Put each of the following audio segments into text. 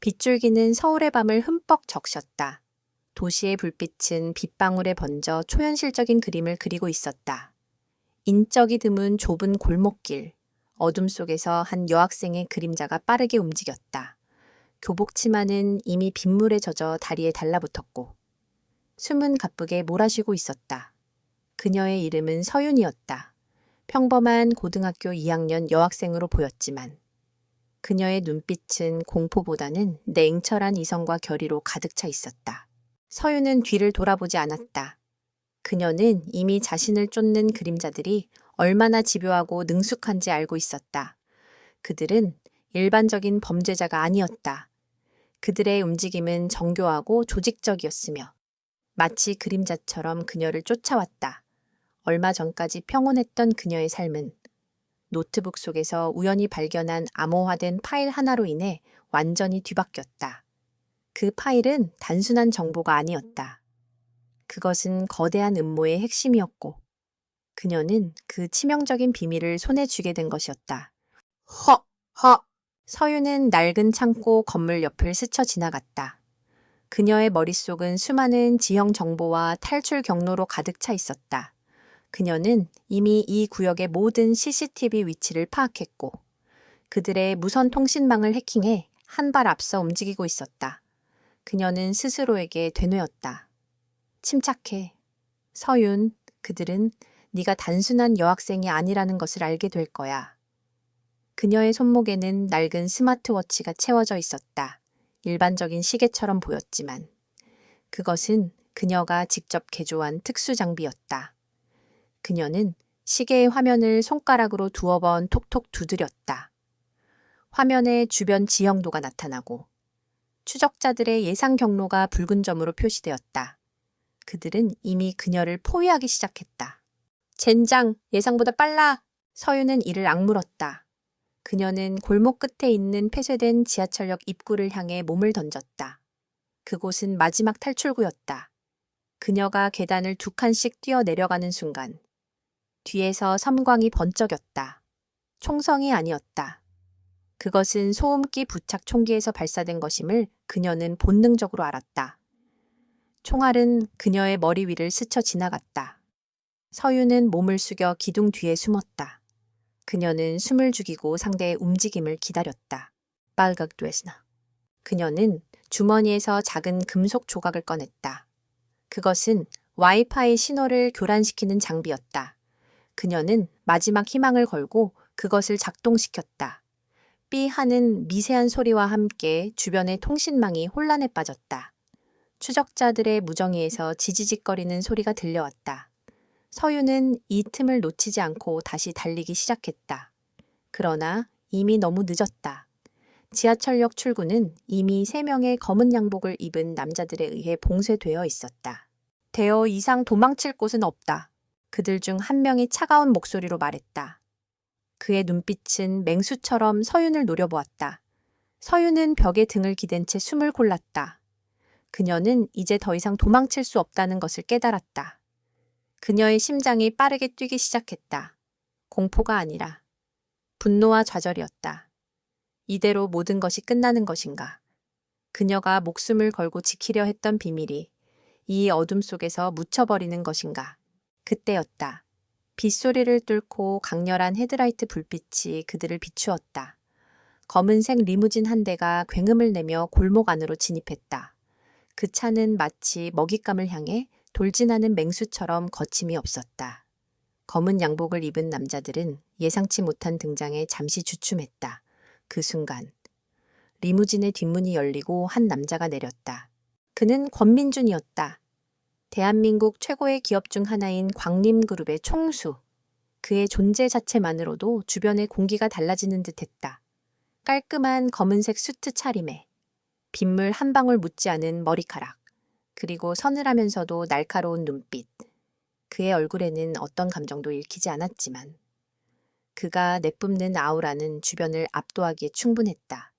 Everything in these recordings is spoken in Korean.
빗줄기는 서울의 밤을 흠뻑 적셨다. 도시의 불빛은 빗방울에 번져 초현실적인 그림을 그리고 있었다. 인적이 드문 좁은 골목길, 어둠 속에서 한 여학생의 그림자가 빠르게 움직였다. 교복 치마는 이미 빗물에 젖어 다리에 달라붙었고 숨은 가쁘게 몰아쉬고 있었다. 그녀의 이름은 서윤이었다. 평범한 고등학교 2학년 여학생으로 보였지만 그녀의 눈빛은 공포보다는 냉철한 이성과 결의로 가득 차 있었다. 서윤은 뒤를 돌아보지 않았다. 그녀는 이미 자신을 쫓는 그림자들이 얼마나 집요하고 능숙한지 알고 있었다. 그들은 일반적인 범죄자가 아니었다. 그들의 움직임은 정교하고 조직적이었으며 마치 그림자처럼 그녀를 쫓아왔다. 얼마 전까지 평온했던 그녀의 삶은 노트북 속에서 우연히 발견한 암호화된 파일 하나로 인해 완전히 뒤바뀌었다. 그 파일은 단순한 정보가 아니었다. 그것은 거대한 음모의 핵심이었고 그녀는 그 치명적인 비밀을 손에 쥐게 된 것이었다. 허! 서윤은 낡은 창고 건물 옆을 스쳐 지나갔다. 그녀의 머릿속은 수많은 지형 정보와 탈출 경로로 가득 차 있었다. 그녀는 이미 이 구역의 모든 CCTV 위치를 파악했고 그들의 무선 통신망을 해킹해 한 발 앞서 움직이고 있었다. 그녀는 스스로에게 되뇌었다. 침착해. 서윤, 그들은 네가 단순한 여학생이 아니라는 것을 알게 될 거야. 그녀의 손목에는 낡은 스마트워치가 채워져 있었다. 일반적인 시계처럼 보였지만 그것은 그녀가 직접 개조한 특수 장비였다. 그녀는 시계의 화면을 손가락으로 두어 번 톡톡 두드렸다. 화면에 주변 지형도가 나타나고 추적자들의 예상 경로가 붉은 점으로 표시되었다. 그들은 이미 그녀를 포위하기 시작했다. 젠장, 예상보다 빨라! 서윤은 이를 악물었다. 그녀는 골목 끝에 있는 폐쇄된 지하철역 입구를 향해 몸을 던졌다. 그곳은 마지막 탈출구였다. 그녀가 계단을 2칸씩 뛰어 내려가는 순간 뒤에서 섬광이 번쩍였다. 총성이 아니었다. 그것은 소음기 부착 총기에서 발사된 것임을 그녀는 본능적으로 알았다. 총알은 그녀의 머리 위를 스쳐 지나갔다. 서윤은 몸을 숙여 기둥 뒤에 숨었다. 그녀는 숨을 죽이고 상대의 움직임을 기다렸다. 빨각됐나. 그녀는 주머니에서 작은 금속 조각을 꺼냈다. 그것은 와이파이 신호를 교란시키는 장비였다. 그녀는 마지막 희망을 걸고 그것을 작동시켰다. 삐 하는 미세한 소리와 함께 주변의 통신망이 혼란에 빠졌다. 추적자들의 무정의에서 지지직거리는 소리가 들려왔다. 서윤은 이 틈을 놓치지 않고 다시 달리기 시작했다. 그러나 이미 너무 늦었다. 지하철역 출구는 이미 3명의 검은 양복을 입은 남자들에 의해 봉쇄되어 있었다. 대여 이상 도망칠 곳은 없다. 그들 중 한 명이 차가운 목소리로 말했다. 그의 눈빛은 맹수처럼 서윤을 노려보았다. 서윤은 벽에 등을 기댄 채 숨을 골랐다. 그녀는 이제 더 이상 도망칠 수 없다는 것을 깨달았다. 그녀의 심장이 빠르게 뛰기 시작했다. 공포가 아니라 분노와 좌절이었다. 이대로 모든 것이 끝나는 것인가? 그녀가 목숨을 걸고 지키려 했던 비밀이 이 어둠 속에서 묻혀버리는 것인가? 그때였다. 빗소리를 뚫고 강렬한 헤드라이트 불빛이 그들을 비추었다. 검은색 리무진 한 대가 굉음을 내며 골목 안으로 진입했다. 그 차는 마치 먹잇감을 향해 돌진하는 맹수처럼 거침이 없었다. 검은 양복을 입은 남자들은 예상치 못한 등장에 잠시 주춤했다. 그 순간 리무진의 뒷문이 열리고 한 남자가 내렸다. 그는 권민준이었다. 대한민국 최고의 기업 중 하나인 광림그룹의 총수. 그의 존재 자체만으로도 주변의 공기가 달라지는 듯했다. 깔끔한 검은색 수트 차림에 빗물 한 방울 묻지 않은 머리카락, 그리고 서늘하면서도 날카로운 눈빛. 그의 얼굴에는 어떤 감정도 읽히지 않았지만 그가 내뿜는 아우라는 주변을 압도하기에 충분했다.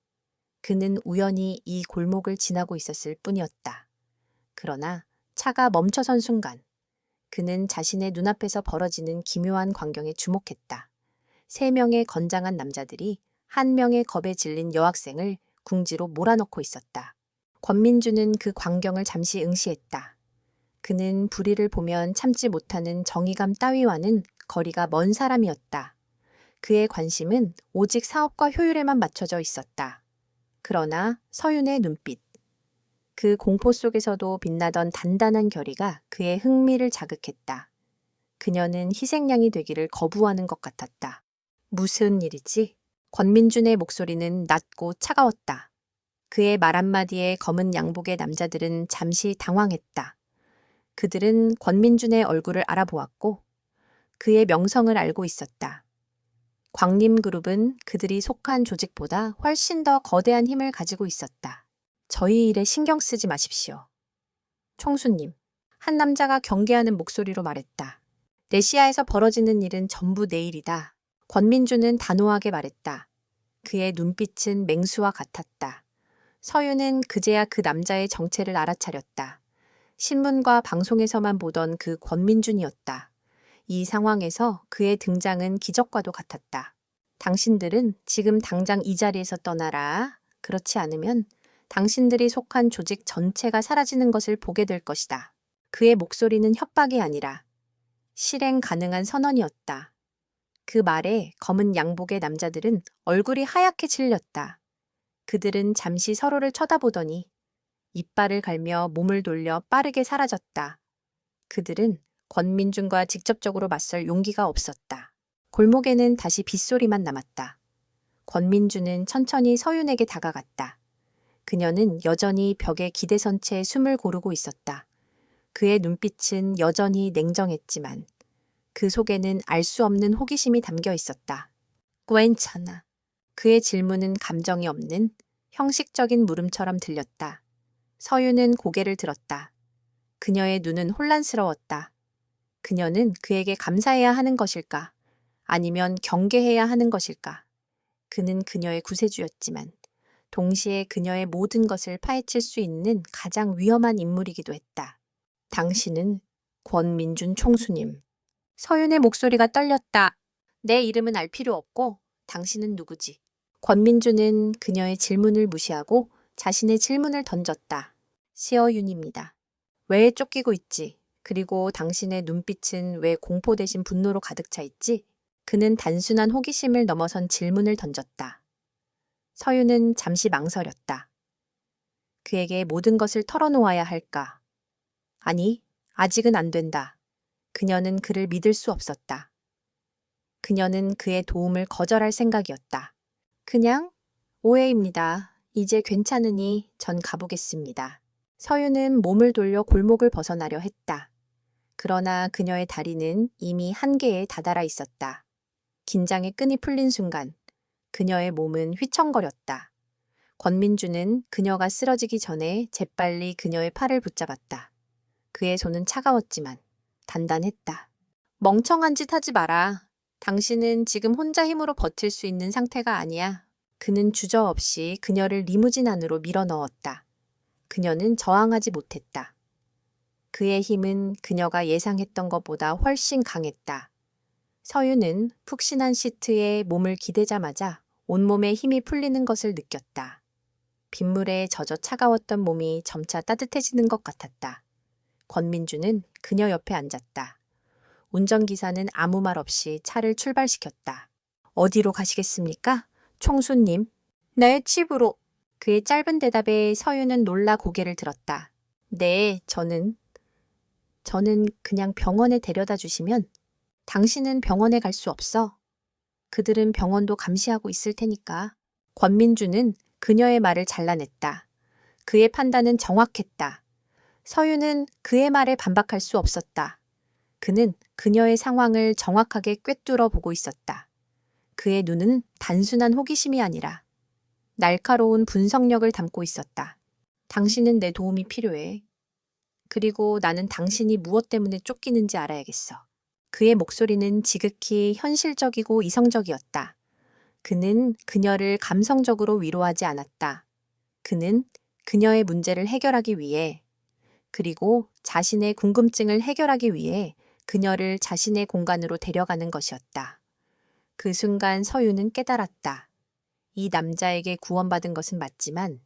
그는 우연히 이 골목을 지나고 있었을 뿐이었다. 그러나 차가 멈춰선 순간 그는 자신의 눈앞에서 벌어지는 기묘한 광경에 주목했다. 3명의 건장한 남자들이 한 명의 겁에 질린 여학생을 궁지로 몰아넣고 있었다. 권민주는 그 광경을 잠시 응시했다. 그는 불의를 보면 참지 못하는 정의감 따위와는 거리가 먼 사람이었다. 그의 관심은 오직 사업과 효율에만 맞춰져 있었다. 그러나 서윤의 눈빛, 그 공포 속에서도 빛나던 단단한 결의가 그의 흥미를 자극했다. 그녀는 희생양이 되기를 거부하는 것 같았다. 무슨 일이지? 권민준의 목소리는 낮고 차가웠다. 그의 말 한마디에 검은 양복의 남자들은 잠시 당황했다. 그들은 권민준의 얼굴을 알아보았고 그의 명성을 알고 있었다. 광림그룹은 그들이 속한 조직보다 훨씬 더 거대한 힘을 가지고 있었다. 저희 일에 신경 쓰지 마십시오. 총수님, 한 남자가 경계하는 목소리로 말했다. 내시아에서 벌어지는 일은 전부 내 일이다. 권민주는 단호하게 말했다. 그의 눈빛은 맹수와 같았다. 서윤은 그제야 그 남자의 정체를 알아차렸다. 신문과 방송에서만 보던 그 권민준이었다. 이 상황에서 그의 등장은 기적과도 같았다. 당신들은 지금 당장 이 자리에서 떠나라. 그렇지 않으면 당신들이 속한 조직 전체가 사라지는 것을 보게 될 것이다. 그의 목소리는 협박이 아니라 실행 가능한 선언이었다. 그 말에 검은 양복의 남자들은 얼굴이 하얗게 질렸다. 그들은 잠시 서로를 쳐다보더니 이빨을 갈며 몸을 돌려 빠르게 사라졌다. 그들은 권민준과 직접적으로 맞설 용기가 없었다. 골목에는 다시 빗소리만 남았다. 권민준은 천천히 서윤에게 다가갔다. 그녀는 여전히 벽에 기대선 채 숨을 고르고 있었다. 그의 눈빛은 여전히 냉정했지만 그 속에는 알 수 없는 호기심이 담겨 있었다. 괜찮아. 그의 질문은 감정이 없는 형식적인 물음처럼 들렸다. 서윤은 고개를 들었다. 그녀의 눈은 혼란스러웠다. 그녀는 그에게 감사해야 하는 것일까? 아니면 경계해야 하는 것일까? 그는 그녀의 구세주였지만 동시에 그녀의 모든 것을 파헤칠 수 있는 가장 위험한 인물이기도 했다. 당신은 권민준 총수님. 서윤의 목소리가 떨렸다. 내 이름은 알 필요 없고 당신은 누구지? 권민준은 그녀의 질문을 무시하고 자신의 질문을 던졌다. 시어윤입니다. 왜 쫓기고 있지? 그리고 당신의 눈빛은 왜 공포 대신 분노로 가득 차 있지? 그는 단순한 호기심을 넘어선 질문을 던졌다. 서윤은 잠시 망설였다. 그에게 모든 것을 털어놓아야 할까? 아니, 아직은 안 된다. 그녀는 그를 믿을 수 없었다. 그녀는 그의 도움을 거절할 생각이었다. 그냥 오해입니다. 이제 괜찮으니 전 가보겠습니다. 서윤은 몸을 돌려 골목을 벗어나려 했다. 그러나 그녀의 다리는 이미 한계에 다다라 있었다. 긴장의 끈이 풀린 순간 그녀의 몸은 휘청거렸다. 권민주는 그녀가 쓰러지기 전에 재빨리 그녀의 팔을 붙잡았다. 그의 손은 차가웠지만 단단했다. 멍청한 짓 하지 마라. 당신은 지금 혼자 힘으로 버틸 수 있는 상태가 아니야. 그는 주저없이 그녀를 리무진 안으로 밀어 넣었다. 그녀는 저항하지 못했다. 그의 힘은 그녀가 예상했던 것보다 훨씬 강했다. 서윤은 푹신한 시트에 몸을 기대자마자 온몸에 힘이 풀리는 것을 느꼈다. 빗물에 젖어 차가웠던 몸이 점차 따뜻해지는 것 같았다. 권민주는 그녀 옆에 앉았다. 운전기사는 아무 말 없이 차를 출발시켰다. 어디로 가시겠습니까? 총수님. 네, 집으로. 그의 짧은 대답에 서윤은 놀라 고개를 들었다. 네, 저는 그냥 병원에 데려다 주시면 당신은 병원에 갈 수 없어. 그들은 병원도 감시하고 있을 테니까. 권민주는 그녀의 말을 잘라냈다. 그의 판단은 정확했다. 서윤은 그의 말에 반박할 수 없었다. 그는 그녀의 상황을 정확하게 꿰뚫어 보고 있었다. 그의 눈은 단순한 호기심이 아니라 날카로운 분석력을 담고 있었다. 당신은 내 도움이 필요해. 그리고 나는 당신이 무엇 때문에 쫓기는지 알아야겠어. 그의 목소리는 지극히 현실적이고 이성적이었다. 그는 그녀를 감성적으로 위로하지 않았다. 그는 그녀의 문제를 해결하기 위해, 그리고 자신의 궁금증을 해결하기 위해 그녀를 자신의 공간으로 데려가는 것이었다. 그 순간 서윤은 깨달았다. 이 남자에게 구원받은 것은 맞지만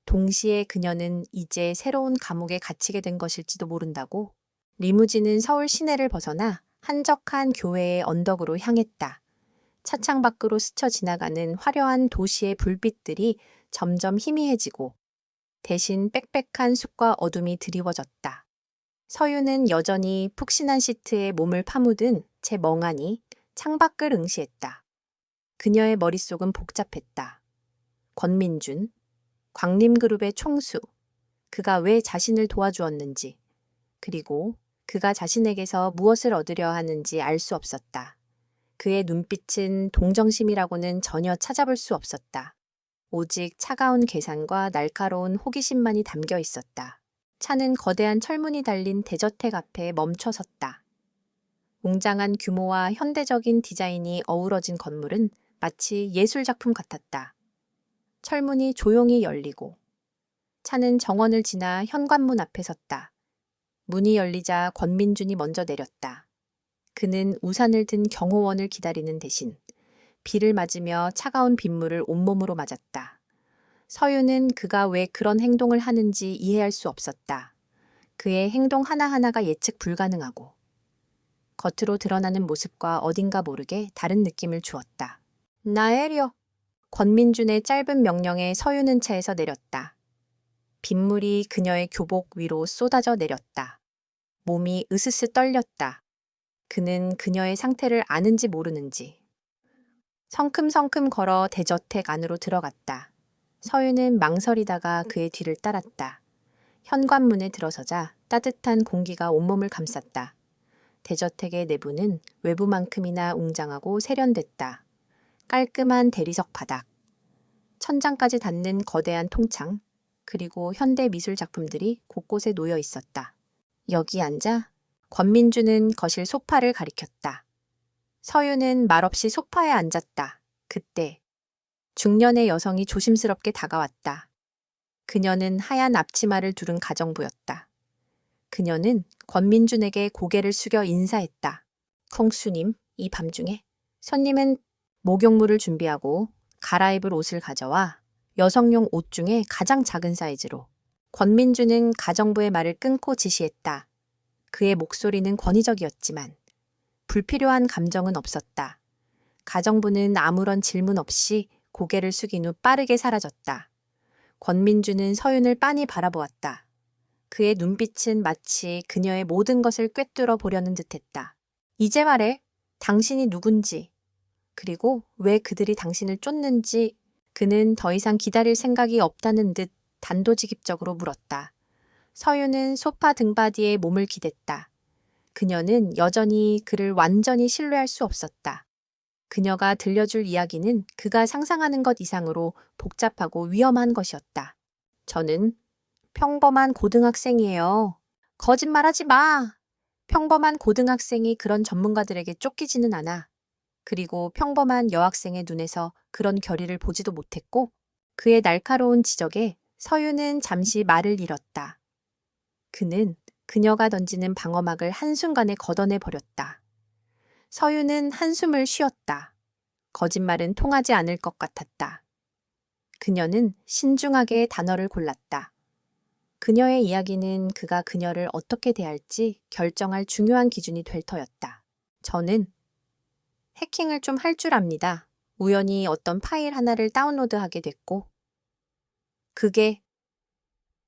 동시에 그녀는 이제 새로운 감옥에 갇히게 된 것일지도 모른다고. 리무진은 서울 시내를 벗어나 한적한 교회의 언덕으로 향했다. 차창 밖으로 스쳐 지나가는 화려한 도시의 불빛들이 점점 희미해지고 대신 빽빽한 숲과 어둠이 드리워졌다. 서유는 여전히 푹신한 시트에 몸을 파묻은 채 멍하니 창밖을 응시했다. 그녀의 머릿속은 복잡했다. 권민준, 광림그룹의 총수, 그가 왜 자신을 도와주었는지, 그리고 그가 자신에게서 무엇을 얻으려 하는지 알 수 없었다. 그의 눈빛은 동정심이라고는 전혀 찾아볼 수 없었다. 오직 차가운 계산과 날카로운 호기심만이 담겨 있었다. 차는 거대한 철문이 달린 대저택 앞에 멈춰 섰다. 웅장한 규모와 현대적인 디자인이 어우러진 건물은 마치 예술작품 같았다. 철문이 조용히 열리고 차는 정원을 지나 현관문 앞에 섰다. 문이 열리자 권민준이 먼저 내렸다. 그는 우산을 든 경호원을 기다리는 대신 비를 맞으며 차가운 빗물을 온몸으로 맞았다. 서유는 그가 왜 그런 행동을 하는지 이해할 수 없었다. 그의 행동 하나하나가 예측 불가능하고 겉으로 드러나는 모습과 어딘가 모르게 다른 느낌을 주었다. 나에려. 권민준의 짧은 명령에 서유는 차에서 내렸다. 빗물이 그녀의 교복 위로 쏟아져 내렸다. 몸이 으스스 떨렸다. 그는 그녀의 상태를 아는지 모르는지 성큼성큼 걸어 대저택 안으로 들어갔다. 서유는 망설이다가 그의 뒤를 따랐다. 현관문에 들어서자 따뜻한 공기가 온몸을 감쌌다. 대저택의 내부는 외부만큼이나 웅장하고 세련됐다. 깔끔한 대리석 바닥, 천장까지 닿는 거대한 통창, 그리고 현대 미술 작품들이 곳곳에 놓여 있었다. 여기 앉아 권민주는 거실 소파를 가리켰다. 서유는 말없이 소파에 앉았다. 그때 중년의 여성이 조심스럽게 다가왔다. 그녀는 하얀 앞치마를 두른 가정부였다. 그녀는 권민준에게 고개를 숙여 인사했다. 콩수님, 이 밤중에 손님은 목욕물을 준비하고 갈아입을 옷을 가져와 여성용 옷 중에 가장 작은 사이즈로. 권민준은 가정부의 말을 끊고 지시했다. 그의 목소리는 권위적이었지만 불필요한 감정은 없었다. 가정부는 아무런 질문 없이 고개를 숙인 후 빠르게 사라졌다. 권민준은 서윤을 빤히 바라보았다. 그의 눈빛은 마치 그녀의 모든 것을 꿰뚫어 보려는 듯했다. 이제 말해, 당신이 누군지, 그리고 왜 그들이 당신을 쫓는지. 그는 더 이상 기다릴 생각이 없다는 듯 단도직입적으로 물었다. 서윤은 소파 등받이에 몸을 기댔다. 그녀는 여전히 그를 완전히 신뢰할 수 없었다. 그녀가 들려줄 이야기는 그가 상상하는 것 이상으로 복잡하고 위험한 것이었다. 저는 평범한 고등학생이에요. 거짓말하지 마. 평범한 고등학생이 그런 전문가들에게 쫓기지는 않아. 그리고 평범한 여학생의 눈에서 그런 결의를 보지도 못했고. 그의 날카로운 지적에 서유는 잠시 말을 잃었다. 그는 그녀가 던지는 방어막을 한순간에 걷어내 버렸다. 서유는 한숨을 쉬었다. 거짓말은 통하지 않을 것 같았다. 그녀는 신중하게 단어를 골랐다. 그녀의 이야기는 그가 그녀를 어떻게 대할지 결정할 중요한 기준이 될 터였다. 저는 해킹을 좀 할 줄 압니다. 우연히 어떤 파일 하나를 다운로드하게 됐고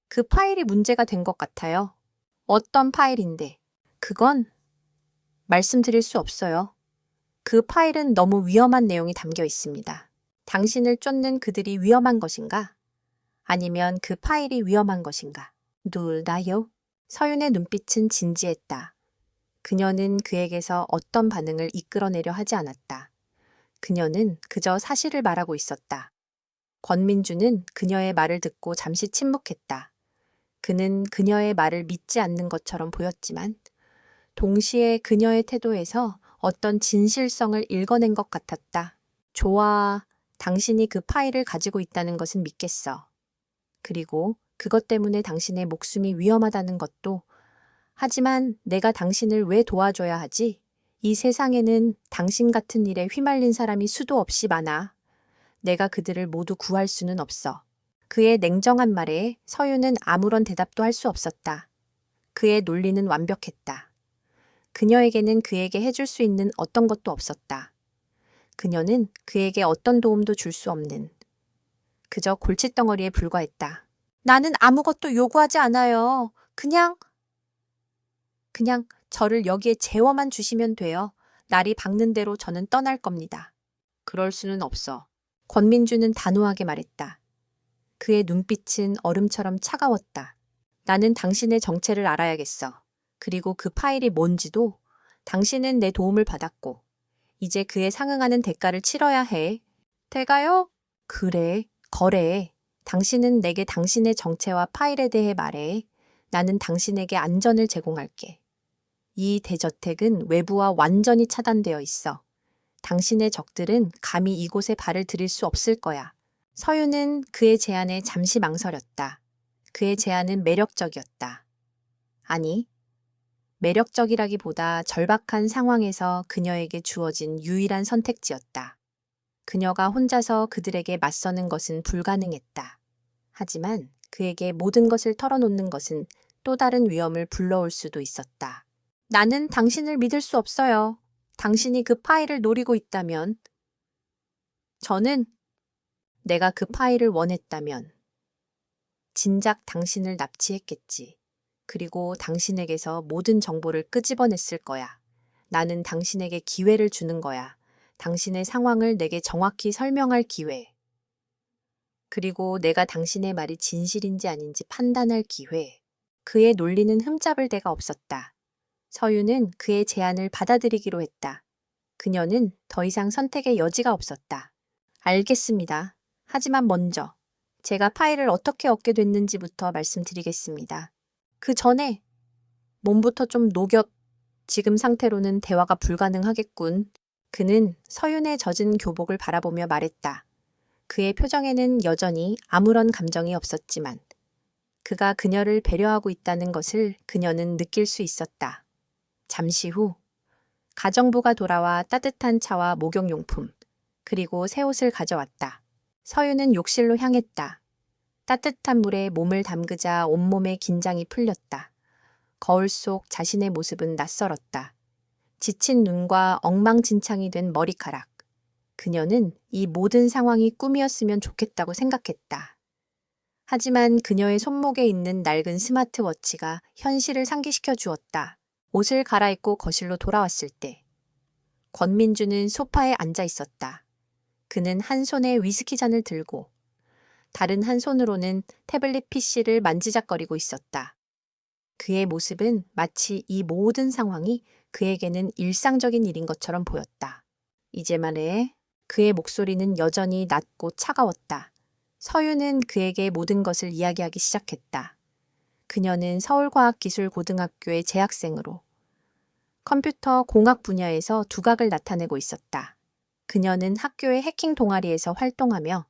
그 파일이 문제가 된 것 같아요. 어떤 파일인데? 그건 말씀드릴 수 없어요. 그 파일은 너무 위험한 내용이 담겨 있습니다. 당신을 쫓는 그들이 위험한 것인가? 아니면 그 파일이 위험한 것인가? 둘 다요? 서윤의 눈빛은 진지했다. 그녀는 그에게서 어떤 반응을 이끌어내려 하지 않았다. 그녀는 그저 사실을 말하고 있었다. 권민주는 그녀의 말을 듣고 잠시 침묵했다. 그는 그녀의 말을 믿지 않는 것처럼 보였지만 동시에 그녀의 태도에서 어떤 진실성을 읽어낸 것 같았다. 좋아, 당신이 그 파일을 가지고 있다는 것은 믿겠어. 그리고 그것 때문에 당신의 목숨이 위험하다는 것도. 하지만 내가 당신을 왜 도와줘야 하지? 이 세상에는 당신 같은 일에 휘말린 사람이 수도 없이 많아. 내가 그들을 모두 구할 수는 없어. 그의 냉정한 말에 서윤은 아무런 대답도 할 수 없었다. 그의 논리는 완벽했다. 그녀에게는 그에게 해줄 수 있는 어떤 것도 없었다. 그녀는 그에게 어떤 도움도 줄 수 없는 그저 골칫덩어리에 불과했다. 나는 아무것도 요구하지 않아요. 그냥 저를 여기에 재워만 주시면 돼요. 날이 밝는 대로 저는 떠날 겁니다. 그럴 수는 없어. 권민주는 단호하게 말했다. 그의 눈빛은 얼음처럼 차가웠다. 나는 당신의 정체를 알아야겠어. 그리고 그 파일이 뭔지도. 당신은 내 도움을 받았고 이제 그에 상응하는 대가를 치러야 해. 대가요? 그래, 거래해. 당신은 내게 당신의 정체와 파일에 대해 말해. 나는 당신에게 안전을 제공할게. 이 대저택은 외부와 완전히 차단되어 있어. 당신의 적들은 감히 이곳에 발을 들일 수 없을 거야. 서윤은 그의 제안에 잠시 망설였다. 그의 제안은 매력적이었다. 아니, 매력적이라기보다 절박한 상황에서 그녀에게 주어진 유일한 선택지였다. 그녀가 혼자서 그들에게 맞서는 것은 불가능했다. 하지만 그에게 모든 것을 털어놓는 것은 또 다른 위험을 불러올 수도 있었다. 나는 당신을 믿을 수 없어요. 당신이 그 파일을 노리고 있다면, 저는 내가 그 파일을 원했다면, 진작 당신을 납치했겠지. 그리고 당신에게서 모든 정보를 끄집어냈을 거야. 나는 당신에게 기회를 주는 거야. 당신의 상황을 내게 정확히 설명할 기회. 그리고 내가 당신의 말이 진실인지 아닌지 판단할 기회. 그의 논리는 흠잡을 데가 없었다. 서윤은 그의 제안을 받아들이기로 했다. 그녀는 더 이상 선택의 여지가 없었다. 알겠습니다. 하지만 먼저 제가 파일을 어떻게 얻게 됐는지부터 말씀드리겠습니다. 그 전에 몸부터 좀 녹여. 지금 상태로는 대화가 불가능하겠군. 그는 서윤의 젖은 교복을 바라보며 말했다. 그의 표정에는 여전히 아무런 감정이 없었지만 그가 그녀를 배려하고 있다는 것을 그녀는 느낄 수 있었다. 잠시 후 가정부가 돌아와 따뜻한 차와 목욕용품 그리고 새 옷을 가져왔다. 서윤은 욕실로 향했다. 따뜻한 물에 몸을 담그자 온몸의 긴장이 풀렸다. 거울 속 자신의 모습은 낯설었다. 지친 눈과 엉망진창이 된 머리카락. 그녀는 이 모든 상황이 꿈이었으면 좋겠다고 생각했다. 하지만 그녀의 손목에 있는 낡은 스마트워치가 현실을 상기시켜 주었다. 옷을 갈아입고 거실로 돌아왔을 때 권민주는 소파에 앉아 있었다. 그는 한 손에 위스키 잔을 들고 다른 한 손으로는 태블릿 PC를 만지작거리고 있었다. 그의 모습은 마치 이 모든 상황이 그에게는 일상적인 일인 것처럼 보였다. 이제 말해. 그의 목소리는 여전히 낮고 차가웠다. 서윤은 그에게 모든 것을 이야기하기 시작했다. 그녀는 서울과학기술고등학교의 재학생으로 컴퓨터 공학 분야에서 두각을 나타내고 있었다. 그녀는 학교의 해킹 동아리에서 활동하며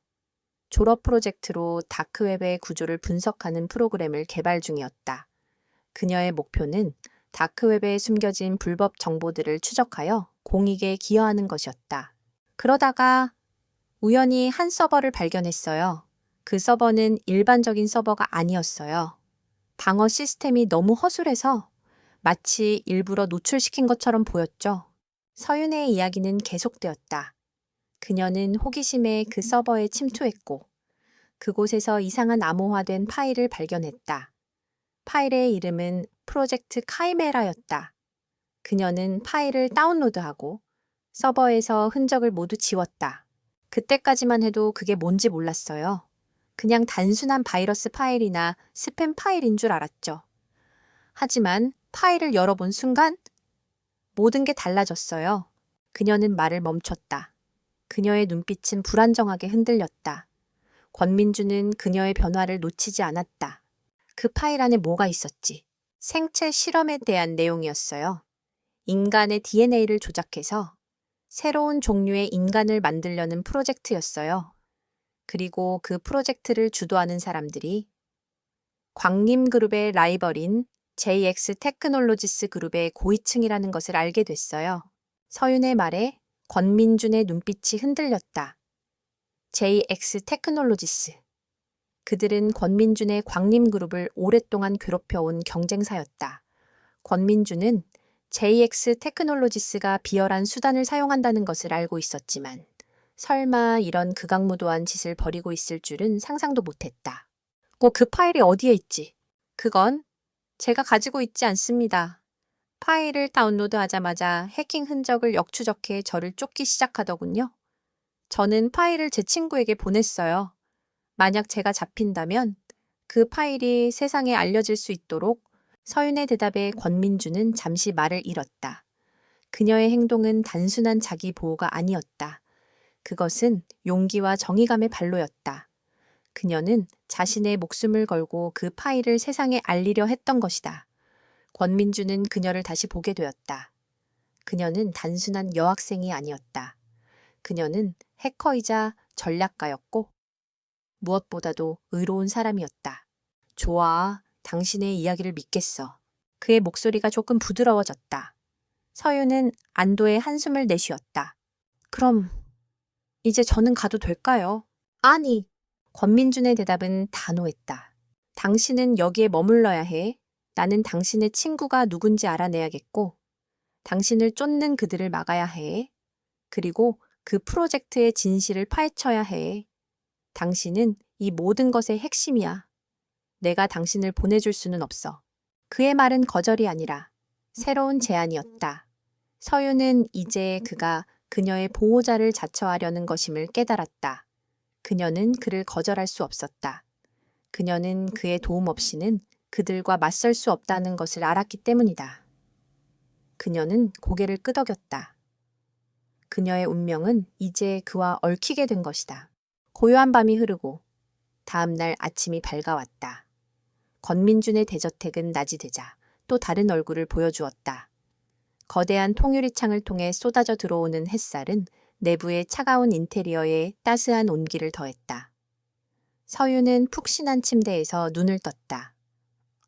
졸업 프로젝트로 다크웹의 구조를 분석하는 프로그램을 개발 중이었다. 그녀의 목표는 다크웹에 숨겨진 불법 정보들을 추적하여 공익에 기여하는 것이었다. 그러다가 우연히 한 서버를 발견했어요. 그 서버는 일반적인 서버가 아니었어요. 방어 시스템이 너무 허술해서 마치 일부러 노출시킨 것처럼 보였죠. 서윤의 이야기는 계속되었다. 그녀는 호기심에 그 서버에 침투했고 그곳에서 이상한 암호화된 파일을 발견했다. 파일의 이름은 프로젝트 카이메라였다. 그녀는 파일을 다운로드하고 서버에서 흔적을 모두 지웠다. 그때까지만 해도 그게 뭔지 몰랐어요. 그냥 단순한 바이러스 파일이나 스팸 파일인 줄 알았죠. 하지만 파일을 열어본 순간 모든 게 달라졌어요. 그녀는 말을 멈췄다. 그녀의 눈빛은 불안정하게 흔들렸다. 권민주는 그녀의 변화를 놓치지 않았다. 그 파일 안에 뭐가 있었지? 생체 실험에 대한 내용이었어요. 인간의 DNA를 조작해서 새로운 종류의 인간을 만들려는 프로젝트였어요. 그리고 그 프로젝트를 주도하는 사람들이 광림그룹의 라이벌인 JX 테크놀로지스 그룹의 고위층이라는 것을 알게 됐어요. 서윤의 말에 권민준의 눈빛이 흔들렸다. JX 테크놀로지스. 그들은 권민준의 광림그룹을 오랫동안 괴롭혀온 경쟁사였다. 권민준은 JX 테크놀로지스가 비열한 수단을 사용한다는 것을 알고 있었지만 설마 이런 극악무도한 짓을 벌이고 있을 줄은 상상도 못했다. 그 파일이 어디에 있지? 그건 제가 가지고 있지 않습니다. 파일을 다운로드하자마자 해킹 흔적을 역추적해 저를 쫓기 시작하더군요. 저는 파일을 제 친구에게 보냈어요. 만약 제가 잡힌다면 그 파일이 세상에 알려질 수 있도록. 서윤의 대답에 권민주는 잠시 말을 잃었다. 그녀의 행동은 단순한 자기 보호가 아니었다. 그것은 용기와 정의감의 발로였다. 그녀는 자신의 목숨을 걸고 그 파일을 세상에 알리려 했던 것이다. 권민주는 그녀를 다시 보게 되었다. 그녀는 단순한 여학생이 아니었다. 그녀는 해커이자 전략가였고 무엇보다도 의로운 사람이었다. 좋아, 당신의 이야기를 믿겠어. 그의 목소리가 조금 부드러워졌다. 서윤은 안도의 한숨을 내쉬었다. 그럼 이제 저는 가도 될까요? 아니. 권민준의 대답은 단호했다. 당신은 여기에 머물러야 해. 나는 당신의 친구가 누군지 알아내야겠고 당신을 쫓는 그들을 막아야 해. 그리고 그 프로젝트의 진실을 파헤쳐야 해. 당신은 이 모든 것의 핵심이야. 내가 당신을 보내줄 수는 없어. 그의 말은 거절이 아니라 새로운 제안이었다. 서윤은 이제 그가 그녀의 보호자를 자처하려는 것임을 깨달았다. 그녀는 그를 거절할 수 없었다. 그녀는 그의 도움 없이는 그들과 맞설 수 없다는 것을 알았기 때문이다. 그녀는 고개를 끄덕였다. 그녀의 운명은 이제 그와 얽히게 된 것이다. 고요한 밤이 흐르고 다음 날 아침이 밝아왔다. 권민준의 대저택은 낮이 되자 또 다른 얼굴을 보여주었다. 거대한 통유리 창을 통해 쏟아져 들어오는 햇살은 내부의 차가운 인테리어에 따스한 온기를 더했다. 서윤은 푹신한 침대에서 눈을 떴다.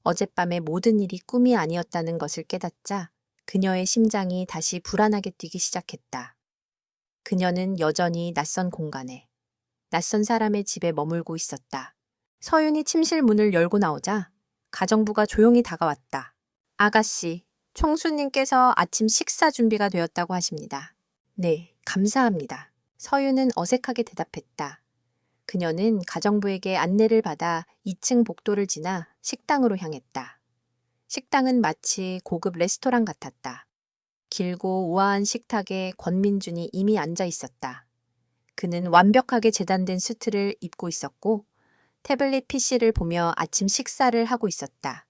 어젯밤의 모든 일이 꿈이 아니었다는 것을 깨닫자 그녀의 심장이 다시 불안하게 뛰기 시작했다. 그녀는 여전히 낯선 공간에, 낯선 사람의 집에 머물고 있었다. 서윤이 침실 문을 열고 나오자 가정부가 조용히 다가왔다. 아가씨, 총수님께서 아침 식사 준비가 되었다고 하십니다. 네, 감사합니다. 서윤은 어색하게 대답했다. 그녀는 가정부에게 안내를 받아 2층 복도를 지나 식당으로 향했다. 식당은 마치 고급 레스토랑 같았다. 길고 우아한 식탁에 권민준이 이미 앉아 있었다. 그는 완벽하게 재단된 수트를 입고 있었고 태블릿 PC를 보며 아침 식사를 하고 있었다.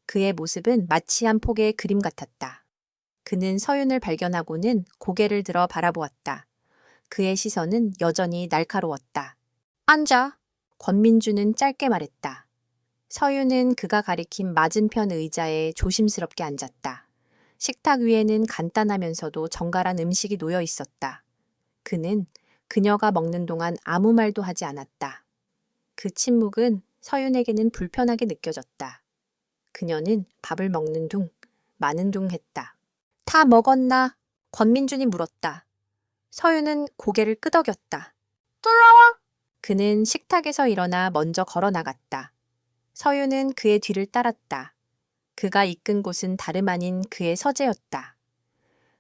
그의 모습은 마치 한 폭의 그림 같았다. 그는 서윤을 발견하고는 고개를 들어 바라보았다. 그의 시선은 여전히 날카로웠다. 앉아. 권민주는 짧게 말했다. 서윤은 그가 가리킨 맞은편 의자에 조심스럽게 앉았다. 식탁 위에는 간단하면서도 정갈한 음식이 놓여 있었다. 그는 그녀가 먹는 동안 아무 말도 하지 않았다. 그 침묵은 서윤에게는 불편하게 느껴졌다. 그녀는 밥을 먹는 둥, 마는 둥 했다. 다 먹었나? 권민준이 물었다. 서윤은 고개를 끄덕였다. 쫄라와! 그는 식탁에서 일어나 먼저 걸어 나갔다. 서윤은 그의 뒤를 따랐다. 그가 이끈 곳은 다름 아닌 그의 서재였다.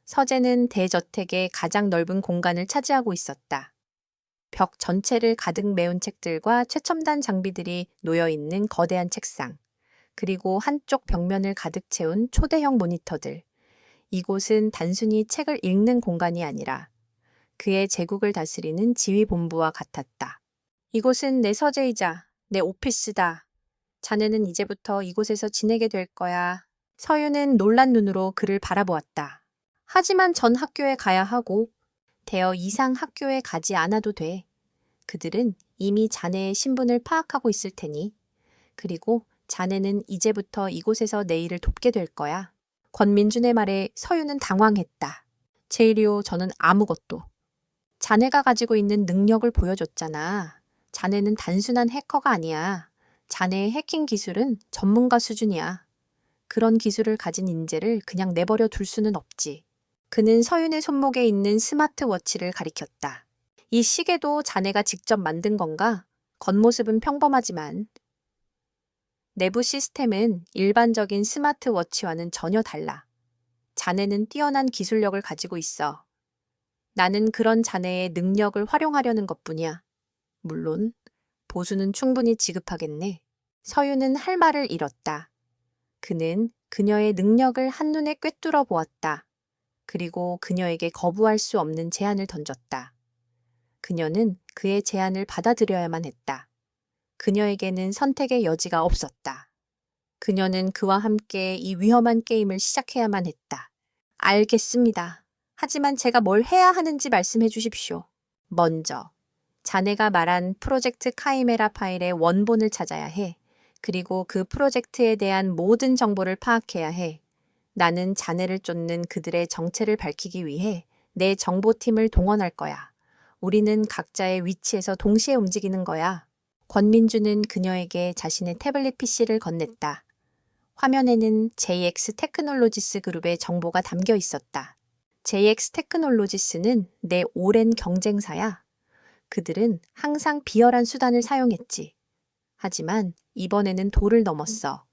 서재는 대저택의 가장 넓은 공간을 차지하고 있었다. 벽 전체를 가득 메운 책들과 최첨단 장비들이 놓여있는 거대한 책상, 그리고 한쪽 벽면을 가득 채운 초대형 모니터들. 이곳은 단순히 책을 읽는 공간이 아니라 그의 제국을 다스리는 지휘본부와 같았다. 이곳은 내 서재이자 내 오피스다. 자네는 이제부터 이곳에서 지내게 될 거야. 서윤은 놀란 눈으로 그를 바라보았다. 하지만 전 학교에 가야 하고 대여 이상 학교에 가지 않아도 돼. 그들은 이미 자네의 신분을 파악하고 있을 테니. 그리고 자네는 이제부터 이곳에서 내 일을 돕게 될 거야. 권민준의 말에 서윤은 당황했다. 제일이요, 저는 아무것도. 자네가 가지고 있는 능력을 보여줬잖아. 자네는 단순한 해커가 아니야. 자네의 해킹 기술은 전문가 수준이야. 그런 기술을 가진 인재를 그냥 내버려 둘 수는 없지. 그는 서윤의 손목에 있는 스마트워치를 가리켰다. 이 시계도 자네가 직접 만든 건가? 겉모습은 평범하지만 내부 시스템은 일반적인 스마트워치와는 전혀 달라. 자네는 뛰어난 기술력을 가지고 있어. 나는 그런 자네의 능력을 활용하려는 것뿐이야. 물론 보수는 충분히 지급하겠네. 서유는 할 말을 잃었다. 그는 그녀의 능력을 한눈에 꿰뚫어 보았다. 그리고 그녀에게 거부할 수 없는 제안을 던졌다. 그녀는 그의 제안을 받아들여야만 했다. 그녀에게는 선택의 여지가 없었다. 그녀는 그와 함께 이 위험한 게임을 시작해야만 했다. 알겠습니다. 하지만 제가 뭘 해야 하는지 말씀해 주십시오. 먼저, 자네가 말한 프로젝트 카이메라 파일의 원본을 찾아야 해. 그리고 그 프로젝트에 대한 모든 정보를 파악해야 해. 나는 자네를 쫓는 그들의 정체를 밝히기 위해 내 정보팀을 동원할 거야. 우리는 각자의 위치에서 동시에 움직이는 거야. 권민주는 그녀에게 자신의 태블릿 PC를 건넸다. 화면에는 JX 테크놀로지스 그룹의 정보가 담겨 있었다. JX 테크놀로지스는 내 오랜 경쟁사야. 그들은 항상 비열한 수단을 사용했지. 하지만 이번에는 도를 넘었어.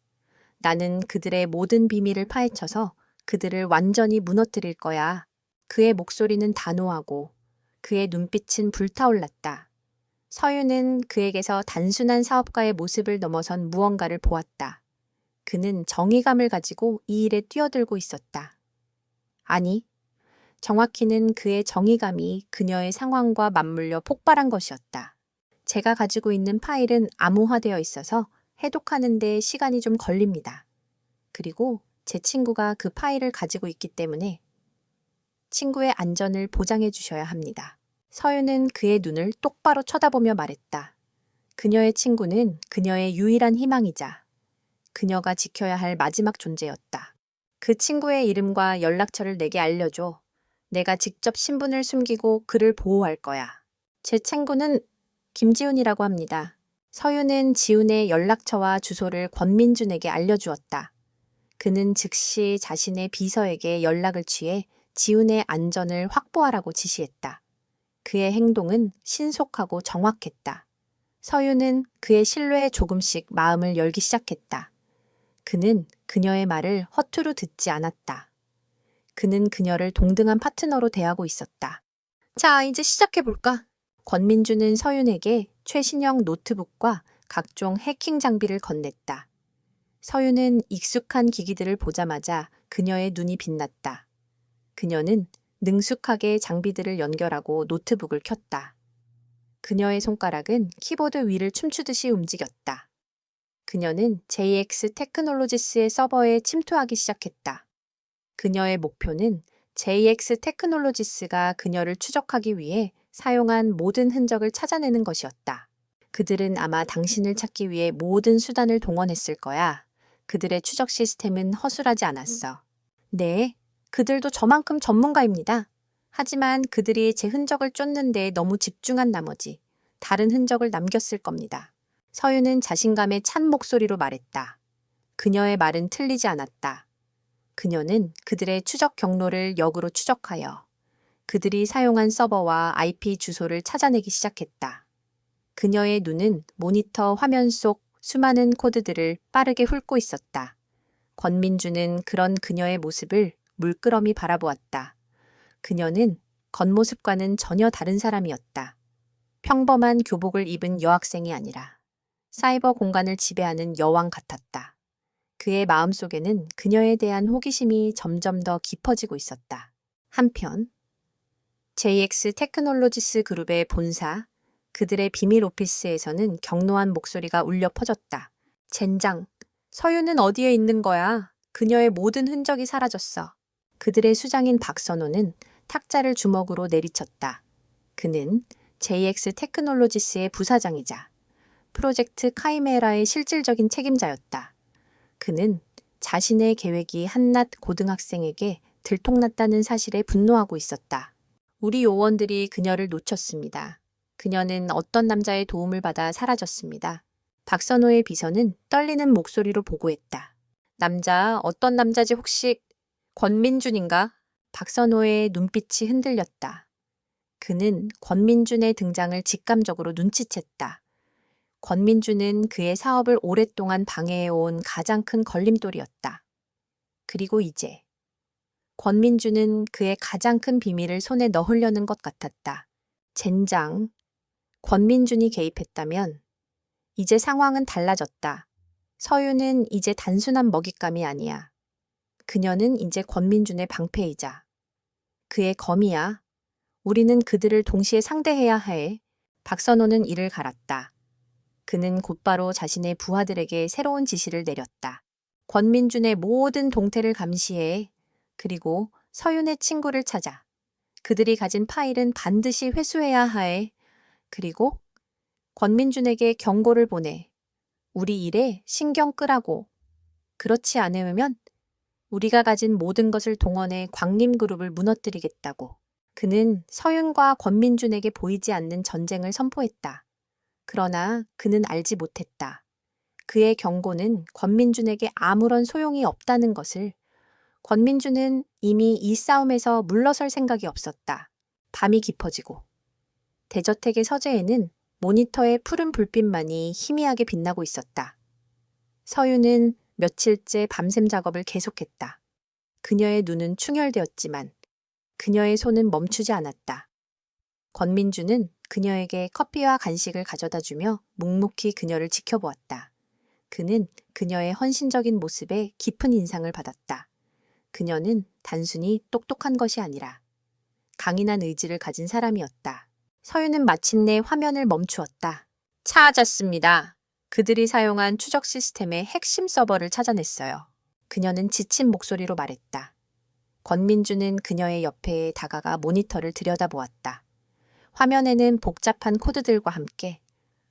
나는 그들의 모든 비밀을 파헤쳐서 그들을 완전히 무너뜨릴 거야. 그의 목소리는 단호하고 그의 눈빛은 불타올랐다. 서유는 그에게서 단순한 사업가의 모습을 넘어선 무언가를 보았다. 그는 정의감을 가지고 이 일에 뛰어들고 있었다. 아니, 정확히는 그의 정의감이 그녀의 상황과 맞물려 폭발한 것이었다. 제가 가지고 있는 파일은 암호화되어 있어서 해독하는 데 시간이 좀 걸립니다. 그리고 제 친구가 그 파일을 가지고 있기 때문에 친구의 안전을 보장해 주셔야 합니다. 서유는 그의 눈을 똑바로 쳐다보며 말했다. 그녀의 친구는 그녀의 유일한 희망이자 그녀가 지켜야 할 마지막 존재였다. 그 친구의 이름과 연락처를 내게 알려줘. 내가 직접 신분을 숨기고 그를 보호할 거야. 제 친구는 김지훈이라고 합니다. 서유는 지훈의 연락처와 주소를 권민준에게 알려주었다. 그는 즉시 자신의 비서에게 연락을 취해 지훈의 안전을 확보하라고 지시했다. 그의 행동은 신속하고 정확했다. 서유는 그의 신뢰에 조금씩 마음을 열기 시작했다. 그는 그녀의 말을 허투루 듣지 않았다. 그는 그녀를 동등한 파트너로 대하고 있었다. 자, 이제 시작해볼까? 권민주는 서윤에게 최신형 노트북과 각종 해킹 장비를 건넸다. 서윤은 익숙한 기기들을 보자마자 그녀의 눈이 빛났다. 그녀는 능숙하게 장비들을 연결하고 노트북을 켰다. 그녀의 손가락은 키보드 위를 춤추듯이 움직였다. 그녀는 JX 테크놀로지스의 서버에 침투하기 시작했다. 그녀의 목표는 JX 테크놀로지스가 그녀를 추적하기 위해 사용한 모든 흔적을 찾아내는 것이었다. 그들은 아마 당신을 찾기 위해 모든 수단을 동원했을 거야. 그들의 추적 시스템은 허술하지 않았어. 네, 그들도 저만큼 전문가입니다. 하지만 그들이 제 흔적을 쫓는 데 너무 집중한 나머지 다른 흔적을 남겼을 겁니다. 서유는 자신감에 찬 목소리로 말했다. 그녀의 말은 틀리지 않았다. 그녀는 그들의 추적 경로를 역으로 추적하여 그들이 사용한 서버와 IP 주소를 찾아내기 시작했다. 그녀의 눈은 모니터 화면 속 수많은 코드들을 빠르게 훑고 있었다. 권민주는 그런 그녀의 모습을 물끄러미 바라보았다. 그녀는 겉모습과는 전혀 다른 사람이었다. 평범한 교복을 입은 여학생이 아니라 사이버 공간을 지배하는 여왕 같았다. 그의 마음속에는 그녀에 대한 호기심이 점점 더 깊어지고 있었다. 한편 JX 테크놀로지스 그룹의 본사, 그들의 비밀 오피스에서는 격노한 목소리가 울려 퍼졌다. 젠장, 서유는 어디에 있는 거야? 그녀의 모든 흔적이 사라졌어. 그들의 수장인 박선호는 탁자를 주먹으로 내리쳤다. 그는 JX 테크놀로지스의 부사장이자 프로젝트 카이메라의 실질적인 책임자였다. 그는 자신의 계획이 한낱 고등학생에게 들통났다는 사실에 분노하고 있었다. 우리 요원들이 그녀를 놓쳤습니다. 그녀는 어떤 남자의 도움을 받아 사라졌습니다. 박선호의 비서는 떨리는 목소리로 보고했다. 남자, 어떤 남자지 혹시 권민준인가? 박선호의 눈빛이 흔들렸다. 그는 권민준의 등장을 직감적으로 눈치챘다. 권민준은 그의 사업을 오랫동안 방해해온 가장 큰 걸림돌이었다. 그리고 이제 권민준은 그의 가장 큰 비밀을 손에 넣으려는 것 같았다. 젠장. 권민준이 개입했다면 이제 상황은 달라졌다. 서윤은 이제 단순한 먹잇감이 아니야. 그녀는 이제 권민준의 방패이자 그의 검이야. 우리는 그들을 동시에 상대해야 해. 박선호는 이를 갈았다. 그는 곧바로 자신의 부하들에게 새로운 지시를 내렸다. 권민준의 모든 동태를 감시해. 그리고 서윤의 친구를 찾아. 그들이 가진 파일은 반드시 회수해야 해. 그리고 권민준에게 경고를 보내. 우리 일에 신경 끄라고. 그렇지 않으면 우리가 가진 모든 것을 동원해 광림그룹을 무너뜨리겠다고. 그는 서윤과 권민준에게 보이지 않는 전쟁을 선포했다. 그러나 그는 알지 못했다. 그의 경고는 권민준에게 아무런 소용이 없다는 것을. 권민준은 이미 이 싸움에서 물러설 생각이 없었다. 밤이 깊어지고 대저택의 서재에는 모니터의 푸른 불빛만이 희미하게 빛나고 있었다. 서윤은 며칠째 밤샘 작업을 계속했다. 그녀의 눈은 충혈되었지만 그녀의 손은 멈추지 않았다. 권민준은 그녀에게 커피와 간식을 가져다 주며 묵묵히 그녀를 지켜보았다. 그는 그녀의 헌신적인 모습에 깊은 인상을 받았다. 그녀는 단순히 똑똑한 것이 아니라 강인한 의지를 가진 사람이었다. 서윤은 마침내 화면을 멈추었다. 찾았습니다. 그들이 사용한 추적 시스템의 핵심 서버를 찾아냈어요. 그녀는 지친 목소리로 말했다. 권민준은 그녀의 옆에 다가가 모니터를 들여다보았다. 화면에는 복잡한 코드들과 함께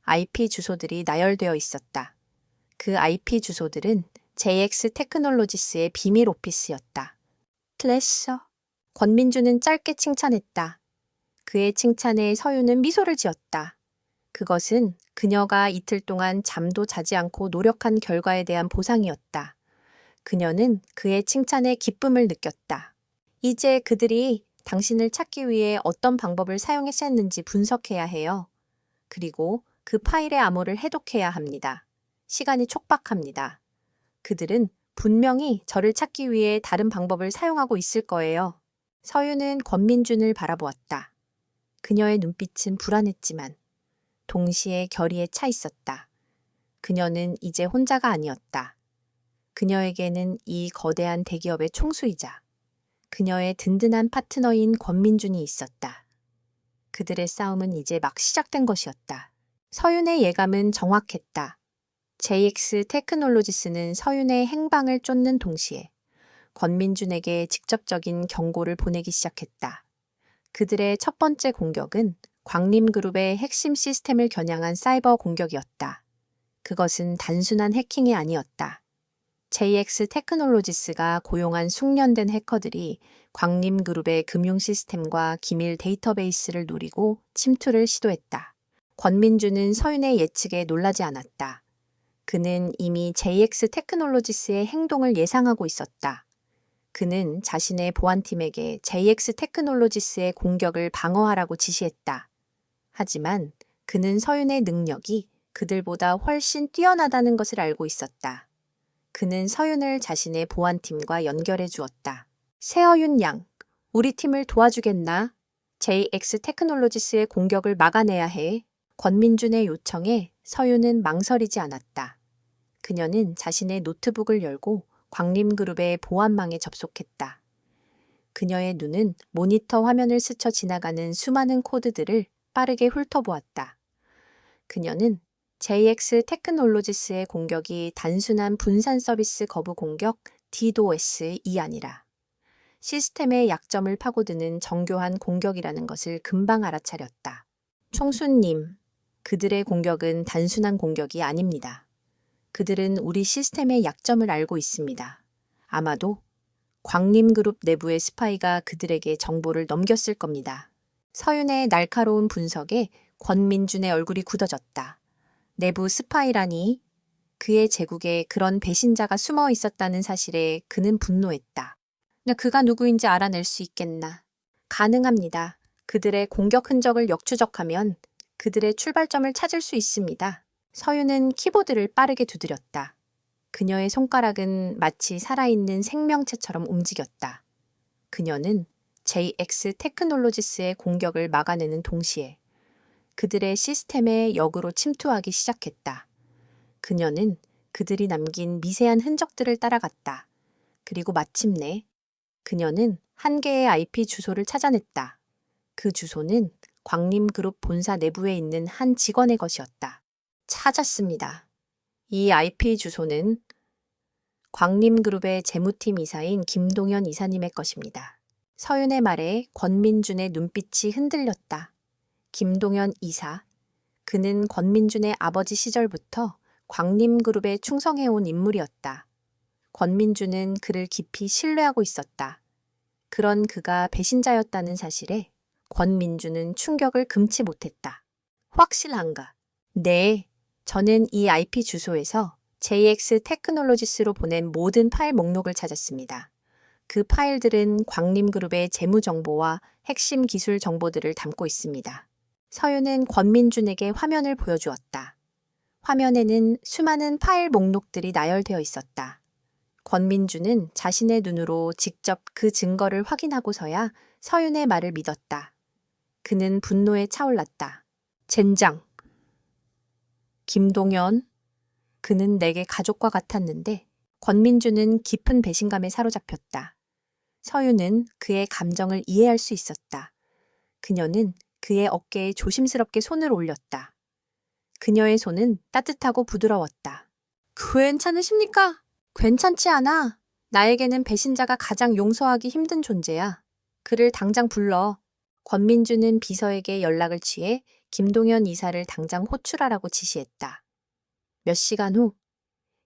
IP 주소들이 나열되어 있었다. 그 IP 주소들은 JX 테크놀로지스의 비밀 오피스였다. 클래셔. 권민준은 짧게 칭찬했다. 그의 칭찬에 서윤은 미소를 지었다. 그것은 그녀가 이틀 동안 잠도 자지 않고 노력한 결과에 대한 보상이었다. 그녀는 그의 칭찬에 기쁨을 느꼈다. 이제 그들이 당신을 찾기 위해 어떤 방법을 사용했었는지 분석해야 해요. 그리고 그 파일의 암호를 해독해야 합니다. 시간이 촉박합니다. 그들은 분명히 저를 찾기 위해 다른 방법을 사용하고 있을 거예요. 서윤은 권민준을 바라보았다. 그녀의 눈빛은 불안했지만 동시에 결의에 차 있었다. 그녀는 이제 혼자가 아니었다. 그녀에게는 이 거대한 대기업의 총수이자 그녀의 든든한 파트너인 권민준이 있었다. 그들의 싸움은 이제 막 시작된 것이었다. 서윤의 예감은 정확했다. JX 테크놀로지스는 서윤의 행방을 쫓는 동시에 권민준에게 직접적인 경고를 보내기 시작했다. 그들의 첫 번째 공격은 광림그룹의 핵심 시스템을 겨냥한 사이버 공격이었다. 그것은 단순한 해킹이 아니었다. JX 테크놀로지스가 고용한 숙련된 해커들이 광림그룹의 금융 시스템과 기밀 데이터베이스를 노리고 침투를 시도했다. 권민준은 서윤의 예측에 놀라지 않았다. 그는 이미 JX 테크놀로지스의 행동을 예상하고 있었다. 그는 자신의 보안팀에게 JX 테크놀로지스의 공격을 방어하라고 지시했다. 하지만 그는 서윤의 능력이 그들보다 훨씬 뛰어나다는 것을 알고 있었다. 그는 서윤을 자신의 보안팀과 연결해 주었다. 세어윤 양, 우리 팀을 도와주겠나? JX 테크놀로지스의 공격을 막아내야 해. 권민준의 요청에 서윤은 망설이지 않았다. 그녀는 자신의 노트북을 열고 광림그룹의 보안망에 접속했다. 그녀의 눈은 모니터 화면을 스쳐 지나가는 수많은 코드들을 빠르게 훑어보았다. 그녀는 JX 테크놀로지스의 공격이 단순한 분산 서비스 거부 공격 DDoS이 아니라 시스템의 약점을 파고드는 정교한 공격이라는 것을 금방 알아차렸다. 총수님, 그들의 공격은 단순한 공격이 아닙니다. 그들은 우리 시스템의 약점을 알고 있습니다. 아마도 광림그룹 내부의 스파이가 그들에게 정보를 넘겼을 겁니다. 서윤의 날카로운 분석에 권민준의 얼굴이 굳어졌다. 내부 스파이라니? 그의 제국에 그런 배신자가 숨어 있었다는 사실에 그는 분노했다. 그가 누구인지 알아낼 수 있겠나? 가능합니다. 그들의 공격 흔적을 역추적하면 그들의 출발점을 찾을 수 있습니다. 서윤은 키보드를 빠르게 두드렸다. 그녀의 손가락은 마치 살아있는 생명체처럼 움직였다. 그녀는 JX 테크놀로지스의 공격을 막아내는 동시에 그들의 시스템에 역으로 침투하기 시작했다. 그녀는 그들이 남긴 미세한 흔적들을 따라갔다. 그리고 마침내 그녀는 한 개의 IP 주소를 찾아냈다. 그 주소는 광림그룹 본사 내부에 있는 한 직원의 것이었다. 찾았습니다. 이 IP 주소는 광림그룹의 재무팀 이사인 김동현 이사님의 것입니다. 서윤의 말에 권민준의 눈빛이 흔들렸다. 김동현 이사. 그는 권민준의 아버지 시절부터 광림그룹에 충성해온 인물이었다. 권민준은 그를 깊이 신뢰하고 있었다. 그런 그가 배신자였다는 사실에 권민준은 충격을 금치 못했다. 확실한가? 네, 저는 이 IP 주소에서 JX 테크놀로지스로 보낸 모든 파일 목록을 찾았습니다. 그 파일들은 광림그룹의 재무 정보와 핵심 기술 정보들을 담고 있습니다. 서윤은 권민준에게 화면을 보여주었다. 화면에는 수많은 파일 목록들이 나열되어 있었다. 권민준은 자신의 눈으로 직접 그 증거를 확인하고서야 서윤의 말을 믿었다. 그는 분노에 차올랐다. 젠장. 김동현. 그는 내게 가족과 같았는데 권민준은 깊은 배신감에 사로잡혔다. 서윤은 그의 감정을 이해할 수 있었다. 그녀는 그의 어깨에 조심스럽게 손을 올렸다. 그녀의 손은 따뜻하고 부드러웠다. 괜찮으십니까? 괜찮지 않아. 나에게는 배신자가 가장 용서하기 힘든 존재야. 그를 당장 불러. 권민준은 비서에게 연락을 취해 김동현 이사를 당장 호출하라고 지시했다. 몇 시간 후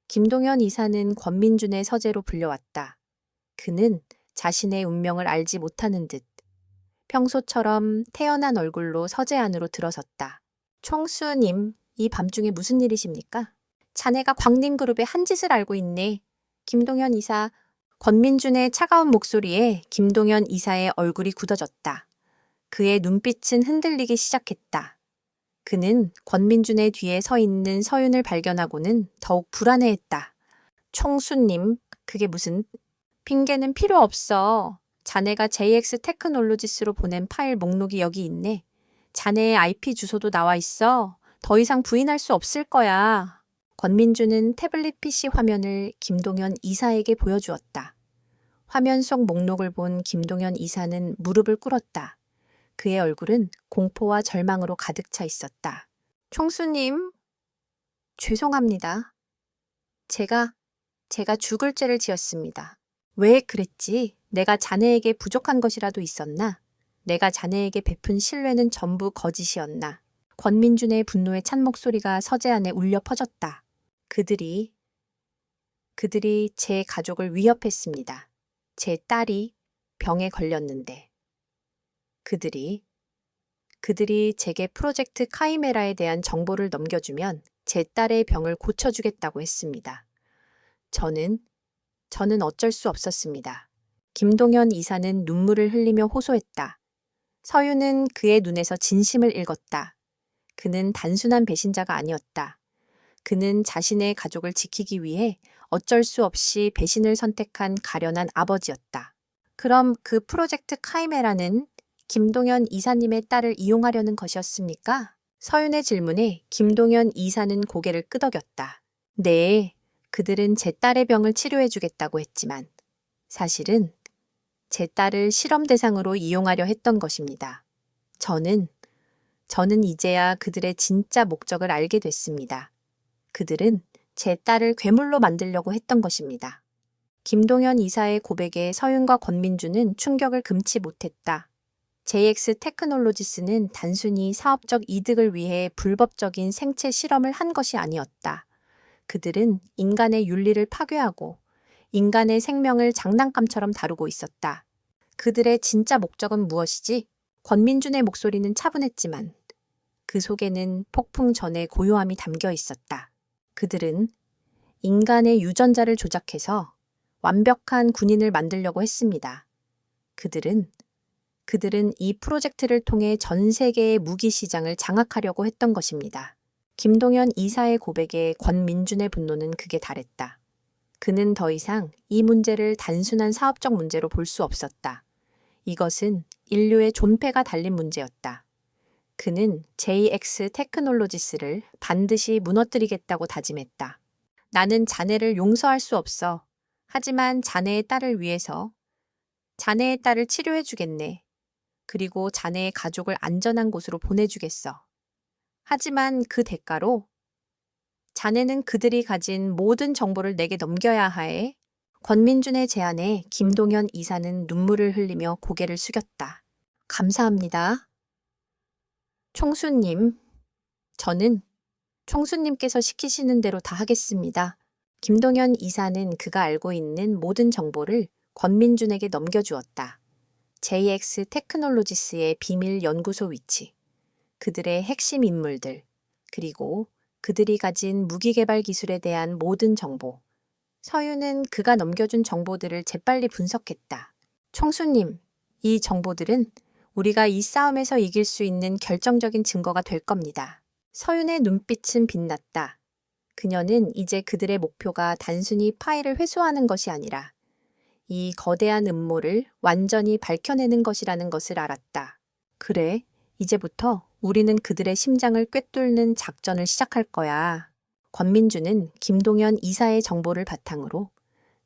김동현 이사는 권민준의 서재로 불려왔다. 그는 자신의 운명을 알지 못하는 듯 평소처럼 태연한 얼굴로 서재 안으로 들어섰다. 총수님, 이 밤중에 무슨 일이십니까? 자네가 광림그룹의 한 짓을 알고 있네. 김동현 이사. 권민준의 차가운 목소리에 김동현 이사의 얼굴이 굳어졌다. 그의 눈빛은 흔들리기 시작했다. 그는 권민준의 뒤에 서 있는 서윤을 발견하고는 더욱 불안해했다. 총수님, 그게 무슨... 핑계는 필요 없어. 자네가 JX 테크놀로지스로 보낸 파일 목록이 여기 있네. 자네의 IP 주소도 나와 있어. 더 이상 부인할 수 없을 거야. 권민준은 태블릿 PC 화면을 김동현 이사에게 보여주었다. 화면 속 목록을 본 김동현 이사는 무릎을 꿇었다. 그의 얼굴은 공포와 절망으로 가득 차 있었다. 총수님, 죄송합니다. 제가 죽을 죄를 지었습니다. 왜 그랬지? 내가 자네에게 부족한 것이라도 있었나? 내가 자네에게 베푼 신뢰는 전부 거짓이었나? 권민준의 분노에 찬 목소리가 서재 안에 울려 퍼졌다. 그들이 제 가족을 위협했습니다. 제 딸이 병에 걸렸는데. 그들이 제게 프로젝트 카이메라에 대한 정보를 넘겨주면 제 딸의 병을 고쳐주겠다고 했습니다. 저는 어쩔 수 없었습니다. 김동현 이사는 눈물을 흘리며 호소했다. 서윤은 그의 눈에서 진심을 읽었다. 그는 단순한 배신자가 아니었다. 그는 자신의 가족을 지키기 위해 어쩔 수 없이 배신을 선택한 가련한 아버지였다. 그럼 그 프로젝트 카이메라는 김동현 이사님의 딸을 이용하려는 것이었습니까? 서윤의 질문에 김동현 이사는 고개를 끄덕였다. 네, 그들은 제 딸의 병을 치료해주겠다고 했지만 사실은 제 딸을 실험 대상으로 이용하려 했던 것입니다. 저는 이제야 그들의 진짜 목적을 알게 됐습니다. 그들은 제 딸을 괴물로 만들려고 했던 것입니다. 김동현 이사의 고백에 서윤과 권민준은 충격을 금치 못했다. JX 테크놀로지스는 단순히 사업적 이득을 위해 불법적인 생체 실험을 한 것이 아니었다. 그들은 인간의 윤리를 파괴하고 인간의 생명을 장난감처럼 다루고 있었다. 그들의 진짜 목적은 무엇이지? 권민준의 목소리는 차분했지만 그 속에는 폭풍 전의 고요함이 담겨 있었다. 그들은 인간의 유전자를 조작해서 완벽한 군인을 만들려고 했습니다. 그들은 그들은 이 프로젝트를 통해 전 세계의 무기 시장을 장악하려고 했던 것입니다. 김동연 이사의 고백에 권민준의 분노는 극에 달했다. 그는 더 이상 이 문제를 단순한 사업적 문제로 볼 수 없었다. 이것은 인류의 존폐가 달린 문제였다. 그는 JX 테크놀로지스를 반드시 무너뜨리겠다고 다짐했다. 나는 자네를 용서할 수 없어. 하지만 자네의 딸을 위해서 자네의 딸을 치료해 주겠네. 그리고 자네의 가족을 안전한 곳으로 보내주겠어. 하지만 그 대가로 자네는 그들이 가진 모든 정보를 내게 넘겨야 하에. 권민준의 제안에 김동연 이사는 눈물을 흘리며 고개를 숙였다. 감사합니다. 총수님, 저는 총수님께서 시키시는 대로 다 하겠습니다. 김동연 이사는 그가 알고 있는 모든 정보를 권민준에게 넘겨주었다. JX 테크놀로지스의 비밀 연구소 위치, 그들의 핵심 인물들, 그리고 그들이 가진 무기 개발 기술에 대한 모든 정보. 서유는 그가 넘겨준 정보들을 재빨리 분석했다. 총수님, 이 정보들은 우리가 이 싸움에서 이길 수 있는 결정적인 증거가 될 겁니다. 서윤의 눈빛은 빛났다. 그녀는 이제 그들의 목표가 단순히 파일을 회수하는 것이 아니라 이 거대한 음모를 완전히 밝혀내는 것이라는 것을 알았다. 그래, 이제부터 우리는 그들의 심장을 꿰뚫는 작전을 시작할 거야. 권민주는 김동연 이사의 정보를 바탕으로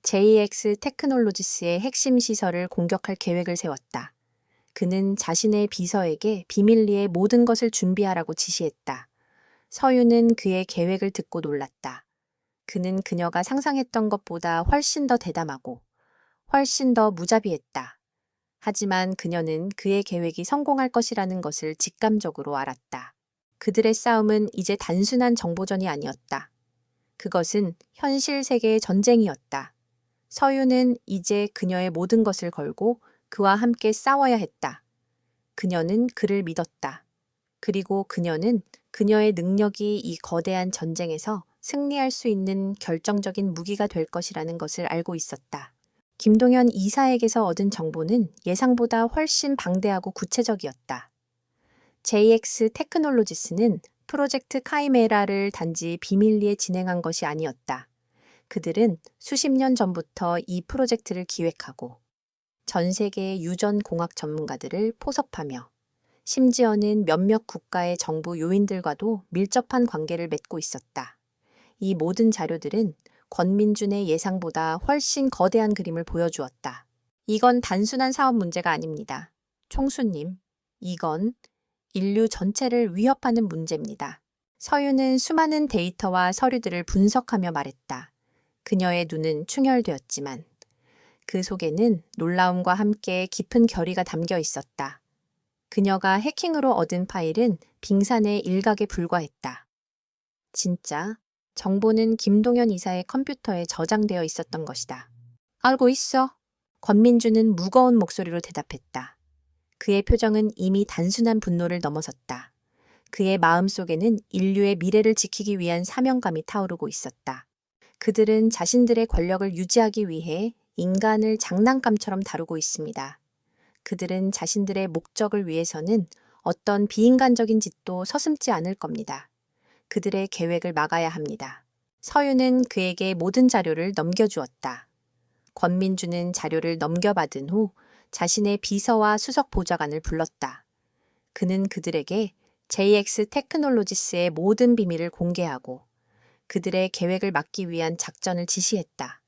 JX 테크놀로지스의 핵심 시설을 공격할 계획을 세웠다. 그는 자신의 비서에게 비밀리에 모든 것을 준비하라고 지시했다. 서유는 그의 계획을 듣고 놀랐다. 그는 그녀가 상상했던 것보다 훨씬 더 대담하고 훨씬 더 무자비했다. 하지만 그녀는 그의 계획이 성공할 것이라는 것을 직감적으로 알았다. 그들의 싸움은 이제 단순한 정보전이 아니었다. 그것은 현실 세계의 전쟁이었다. 서유는 이제 그녀의 모든 것을 걸고 그와 함께 싸워야 했다. 그녀는 그를 믿었다. 그리고 그녀는 그녀의 능력이 이 거대한 전쟁에서 승리할 수 있는 결정적인 무기가 될 것이라는 것을 알고 있었다. 김동연 이사에게서 얻은 정보는 예상보다 훨씬 방대하고 구체적이었다. JX 테크놀로지스는 프로젝트 카이메라를 단지 비밀리에 진행한 것이 아니었다. 그들은 수십 년 전부터 이 프로젝트를 기획하고 전 세계의 유전 공학 전문가들을 포섭하며 심지어는 몇몇 국가의 정부 요인들과도 밀접한 관계를 맺고 있었다. 이 모든 자료들은 권민준의 예상보다 훨씬 거대한 그림을 보여주었다. 이건 단순한 사업 문제가 아닙니다. 총수님, 이건 인류 전체를 위협하는 문제입니다. 서유는 수많은 데이터와 서류들을 분석하며 말했다. 그녀의 눈은 충혈되었지만 그 속에는 놀라움과 함께 깊은 결의가 담겨 있었다. 그녀가 해킹으로 얻은 파일은 빙산의 일각에 불과했다. 진짜 정보는 김동연 이사의 컴퓨터에 저장되어 있었던 것이다. 알고 있어. 권민주는 무거운 목소리로 대답했다. 그의 표정은 이미 단순한 분노를 넘어섰다. 그의 마음속에는 인류의 미래를 지키기 위한 사명감이 타오르고 있었다. 그들은 자신들의 권력을 유지하기 위해 인간을 장난감처럼 다루고 있습니다. 그들은 자신들의 목적을 위해서는 어떤 비인간적인 짓도 서슴지 않을 겁니다. 그들의 계획을 막아야 합니다. 서유는 그에게 모든 자료를 넘겨주었다. 권민주는 자료를 넘겨받은 후 자신의 비서와 수석 보좌관을 불렀다. 그는 그들에게 JX 테크놀로지스의 모든 비밀을 공개하고 그들의 계획을 막기 위한 작전을 지시했다.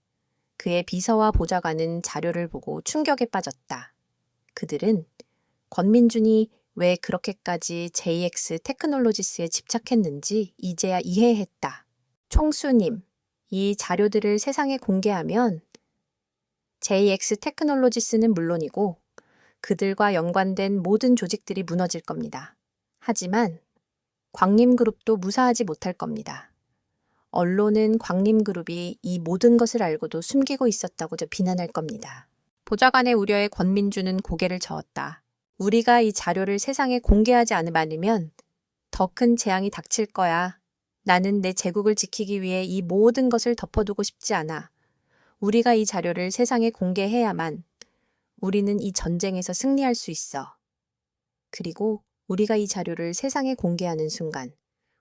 그의 비서와 보좌관은 자료를 보고 충격에 빠졌다. 그들은 권민준이 왜 그렇게까지 JX 테크놀로지스에 집착했는지 이제야 이해했다. 총수님, 이 자료들을 세상에 공개하면 JX 테크놀로지스는 물론이고 그들과 연관된 모든 조직들이 무너질 겁니다. 하지만 광림그룹도 무사하지 못할 겁니다. 언론은 광림그룹이 이 모든 것을 알고도 숨기고 있었다고 비난할 겁니다. 보좌관의 우려에 권민주는 고개를 저었다. 우리가 이 자료를 세상에 공개하지 않으면 더 큰 재앙이 닥칠 거야. 나는 내 제국을 지키기 위해 이 모든 것을 덮어두고 싶지 않아. 우리가 이 자료를 세상에 공개해야만 우리는 이 전쟁에서 승리할 수 있어. 그리고 우리가 이 자료를 세상에 공개하는 순간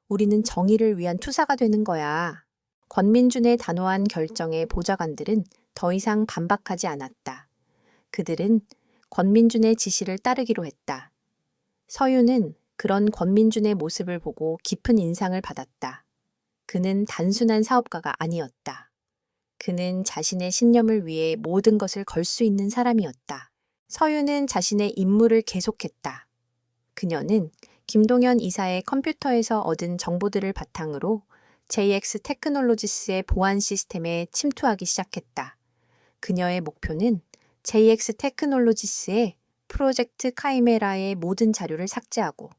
우리는 정의를 위한 투사가 되는 거야. 권민준의 단호한 결정에 보좌관들은 더 이상 반박하지 않았다. 그들은 권민준의 지시를 따르기로 했다. 서윤은 그런 권민준의 모습을 보고 깊은 인상을 받았다. 그는 단순한 사업가가 아니었다. 그는 자신의 신념을 위해 모든 것을 걸 수 있는 사람이었다. 서윤은 자신의 임무를 계속했다. 그녀는 김동연 이사의 컴퓨터에서 얻은 정보들을 바탕으로 JX 테크놀로지스의 보안 시스템에 침투하기 시작했다. 그녀의 목표는 JX 테크놀로지스의 프로젝트 카이메라의 모든 자료를 삭제하고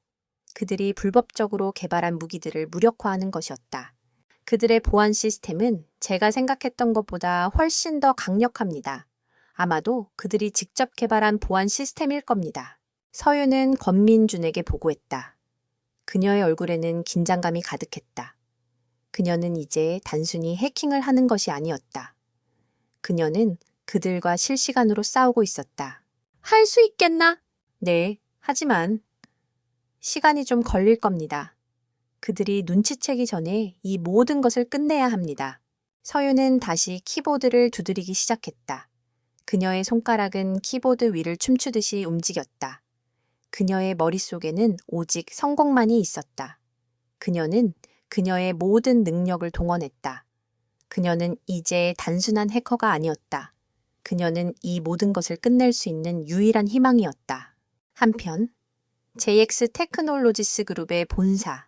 그들이 불법적으로 개발한 무기들을 무력화하는 것이었다. 그들의 보안 시스템은 제가 생각했던 것보다 훨씬 더 강력합니다. 아마도 그들이 직접 개발한 보안 시스템일 겁니다. 서윤은 권민준에게 보고했다. 그녀의 얼굴에는 긴장감이 가득했다. 그녀는 이제 단순히 해킹을 하는 것이 아니었다. 그녀는 그들과 실시간으로 싸우고 있었다. 할 수 있겠나? 네, 하지만 시간이 좀 걸릴 겁니다. 그들이 눈치채기 전에 이 모든 것을 끝내야 합니다. 서윤은 다시 키보드를 두드리기 시작했다. 그녀의 손가락은 키보드 위를 춤추듯이 움직였다. 그녀의 머릿속에는 오직 성공만이 있었다. 그녀는 그녀의 모든 능력을 동원했다. 그녀는 이제 단순한 해커가 아니었다. 그녀는 이 모든 것을 끝낼 수 있는 유일한 희망이었다. 한편 JX 테크놀로지스 그룹의 본사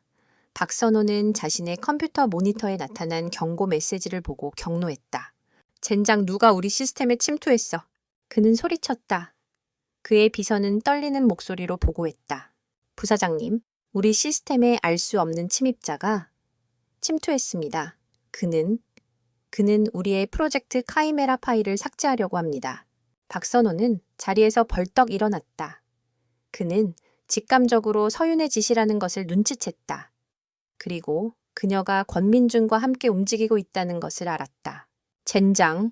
박선호는 자신의 컴퓨터 모니터에 나타난 경고 메시지를 보고 경로했다. 젠장 누가 우리 시스템에 침투했어. 그는 소리쳤다. 그의 비서는 떨리는 목소리로 보고했다. 부사장님, 우리 시스템에 알 수 없는 침입자가 침투했습니다. 그는 우리의 프로젝트 카이메라 파일을 삭제하려고 합니다. 박선호는 자리에서 벌떡 일어났다. 그는 직감적으로 서윤의 지시라는 것을 눈치챘다. 그리고 그녀가 권민준과 함께 움직이고 있다는 것을 알았다. 젠장,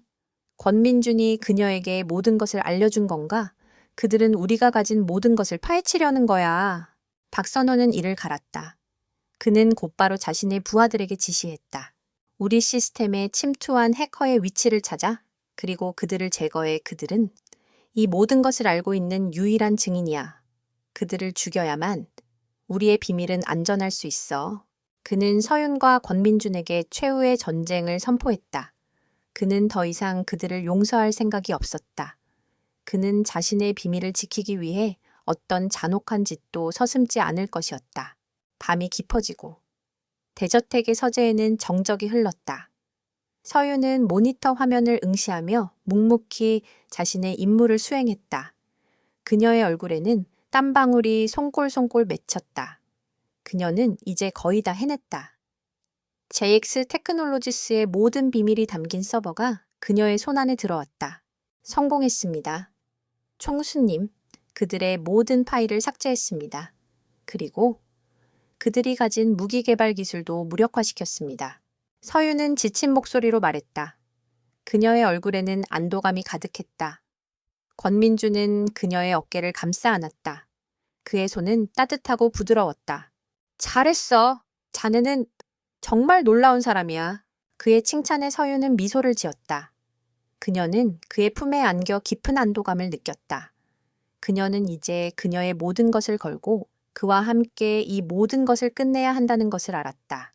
권민준이 그녀에게 모든 것을 알려준 건가? 그들은 우리가 가진 모든 것을 파헤치려는 거야. 박선호는 이를 갈았다. 그는 곧바로 자신의 부하들에게 지시했다. 우리 시스템에 침투한 해커의 위치를 찾아 그리고 그들을 제거해. 그들은 이 모든 것을 알고 있는 유일한 증인이야. 그들을 죽여야만 우리의 비밀은 안전할 수 있어. 그는 서윤과 권민준에게 최후의 전쟁을 선포했다. 그는 더 이상 그들을 용서할 생각이 없었다. 그는 자신의 비밀을 지키기 위해 어떤 잔혹한 짓도 서슴지 않을 것이었다. 밤이 깊어지고 대저택의 서재에는 정적이 흘렀다. 서윤은 모니터 화면을 응시하며 묵묵히 자신의 임무를 수행했다. 그녀의 얼굴에는 땀방울이 송골송골 맺혔다. 그녀는 이제 거의 다 해냈다. JX 테크놀로지스의 모든 비밀이 담긴 서버가 그녀의 손안에 들어왔다. 성공했습니다. 총수님, 그들의 모든 파일을 삭제했습니다. 그리고 그들이 가진 무기 개발 기술도 무력화시켰습니다. 서윤은 지친 목소리로 말했다. 그녀의 얼굴에는 안도감이 가득했다. 권민주는 그녀의 어깨를 감싸 안았다. 그의 손은 따뜻하고 부드러웠다. 잘했어. 자네는 정말 놀라운 사람이야. 그의 칭찬에 서윤은 미소를 지었다. 그녀는 그의 품에 안겨 깊은 안도감을 느꼈다. 그녀는 이제 그녀의 모든 것을 걸고 그와 함께 이 모든 것을 끝내야 한다는 것을 알았다.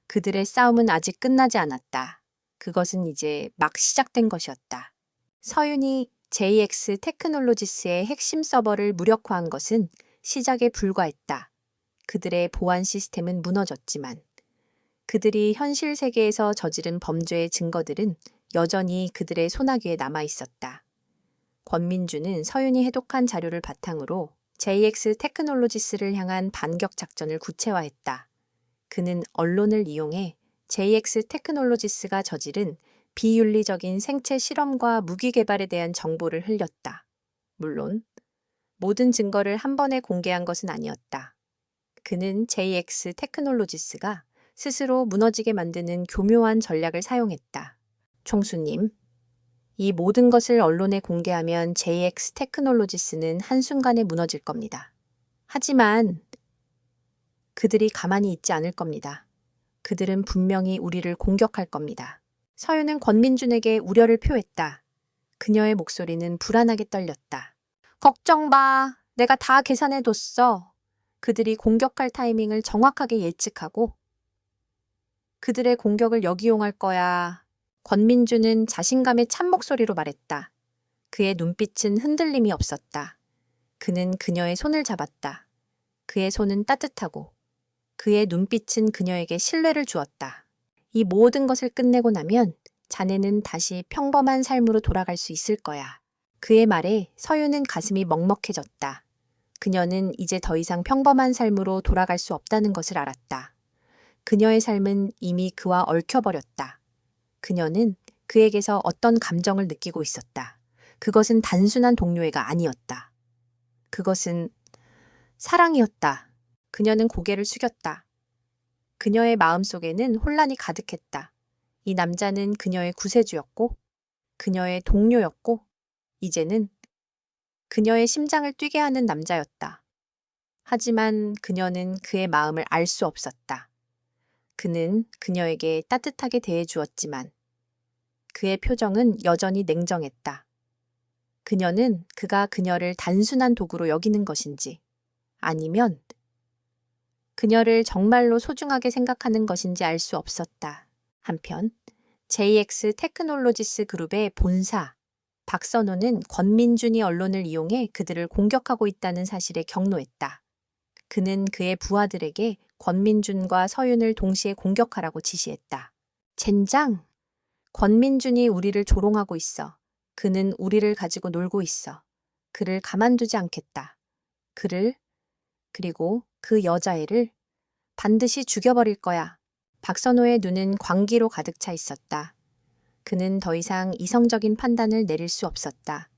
그들의 싸움은 아직 끝나지 않았다. 그것은 이제 막 시작된 것이었다. 서윤이 JX 테크놀로지스의 핵심 서버를 무력화한 것은 시작에 불과했다. 그들의 보안 시스템은 무너졌지만 그들이 현실 세계에서 저지른 범죄의 증거들은 여전히 그들의 소나기에 남아 있었다. 권민주는 서윤이 해독한 자료를 바탕으로 JX 테크놀로지스를 향한 반격 작전을 구체화했다. 그는 언론을 이용해 JX 테크놀로지스가 저지른 비윤리적인 생체 실험과 무기 개발에 대한 정보를 흘렸다. 물론 모든 증거를 한 번에 공개한 것은 아니었다. 그는 JX 테크놀로지스가 스스로 무너지게 만드는 교묘한 전략을 사용했다. 총수님, 이 모든 것을 언론에 공개하면 JX 테크놀로지스는 한순간에 무너질 겁니다. 하지만 그들이 가만히 있지 않을 겁니다. 그들은 분명히 우리를 공격할 겁니다. 서윤은 권민준에게 우려를 표했다. 그녀의 목소리는 불안하게 떨렸다. 걱정 마. 내가 다 계산해뒀어. 그들이 공격할 타이밍을 정확하게 예측하고 그들의 공격을 역이용할 거야. 권민준은 자신감에 찬 목소리로 말했다. 그의 눈빛은 흔들림이 없었다. 그는 그녀의 손을 잡았다. 그의 손은 따뜻하고 그의 눈빛은 그녀에게 신뢰를 주었다. 이 모든 것을 끝내고 나면 자네는 다시 평범한 삶으로 돌아갈 수 있을 거야. 그의 말에 서윤은 가슴이 먹먹해졌다. 그녀는 이제 더 이상 평범한 삶으로 돌아갈 수 없다는 것을 알았다. 그녀의 삶은 이미 그와 얽혀버렸다. 그녀는 그에게서 어떤 감정을 느끼고 있었다. 그것은 단순한 동료애가 아니었다. 그것은 사랑이었다. 그녀는 고개를 숙였다. 그녀의 마음속에는 혼란이 가득했다. 이 남자는 그녀의 구세주였고, 그녀의 동료였고, 이제는 그녀의 심장을 뛰게 하는 남자였다. 하지만 그녀는 그의 마음을 알 수 없었다. 그는 그녀에게 따뜻하게 대해주었지만 그의 표정은 여전히 냉정했다. 그녀는 그가 그녀를 단순한 도구로 여기는 것인지 아니면 그녀를 정말로 소중하게 생각하는 것인지 알 수 없었다. 한편 JX 테크놀로지스 그룹의 본사 박선호는 권민준이 언론을 이용해 그들을 공격하고 있다는 사실에 경로했다. 그는 그의 부하들에게 권민준과 서윤을 동시에 공격하라고 지시했다. 젠장! 권민준이 우리를 조롱하고 있어. 그는 우리를 가지고 놀고 있어. 그를 가만두지 않겠다. 그리고 그 여자애를 반드시 죽여버릴 거야. 박선호의 눈은 광기로 가득 차 있었다. 그는 더 이상 이성적인 판단을 내릴 수 없었다.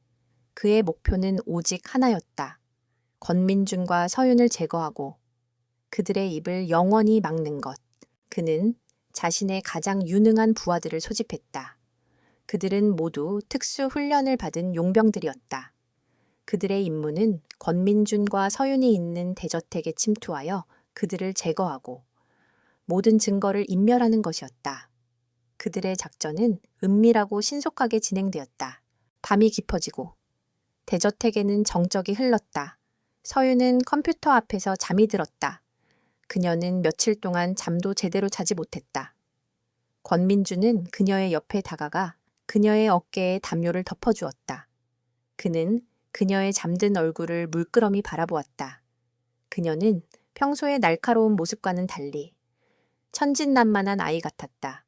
그의 목표는 오직 하나였다. 권민준과 서윤을 제거하고 그들의 입을 영원히 막는 것. 그는 자신의 가장 유능한 부하들을 소집했다. 그들은 모두 특수 훈련을 받은 용병들이었다. 그들의 임무는 권민준과 서윤이 있는 대저택에 침투하여 그들을 제거하고 모든 증거를 인멸하는 것이었다. 그들의 작전은 은밀하고 신속하게 진행되었다. 밤이 깊어지고 대저택에는 정적이 흘렀다. 서윤은 컴퓨터 앞에서 잠이 들었다. 그녀는 며칠 동안 잠도 제대로 자지 못했다. 권민준은 그녀의 옆에 다가가 그녀의 어깨에 담요를 덮어주었다. 그는 그녀의 잠든 얼굴을 물끄러미 바라보았다. 그녀는 평소의 날카로운 모습과는 달리 천진난만한 아이 같았다.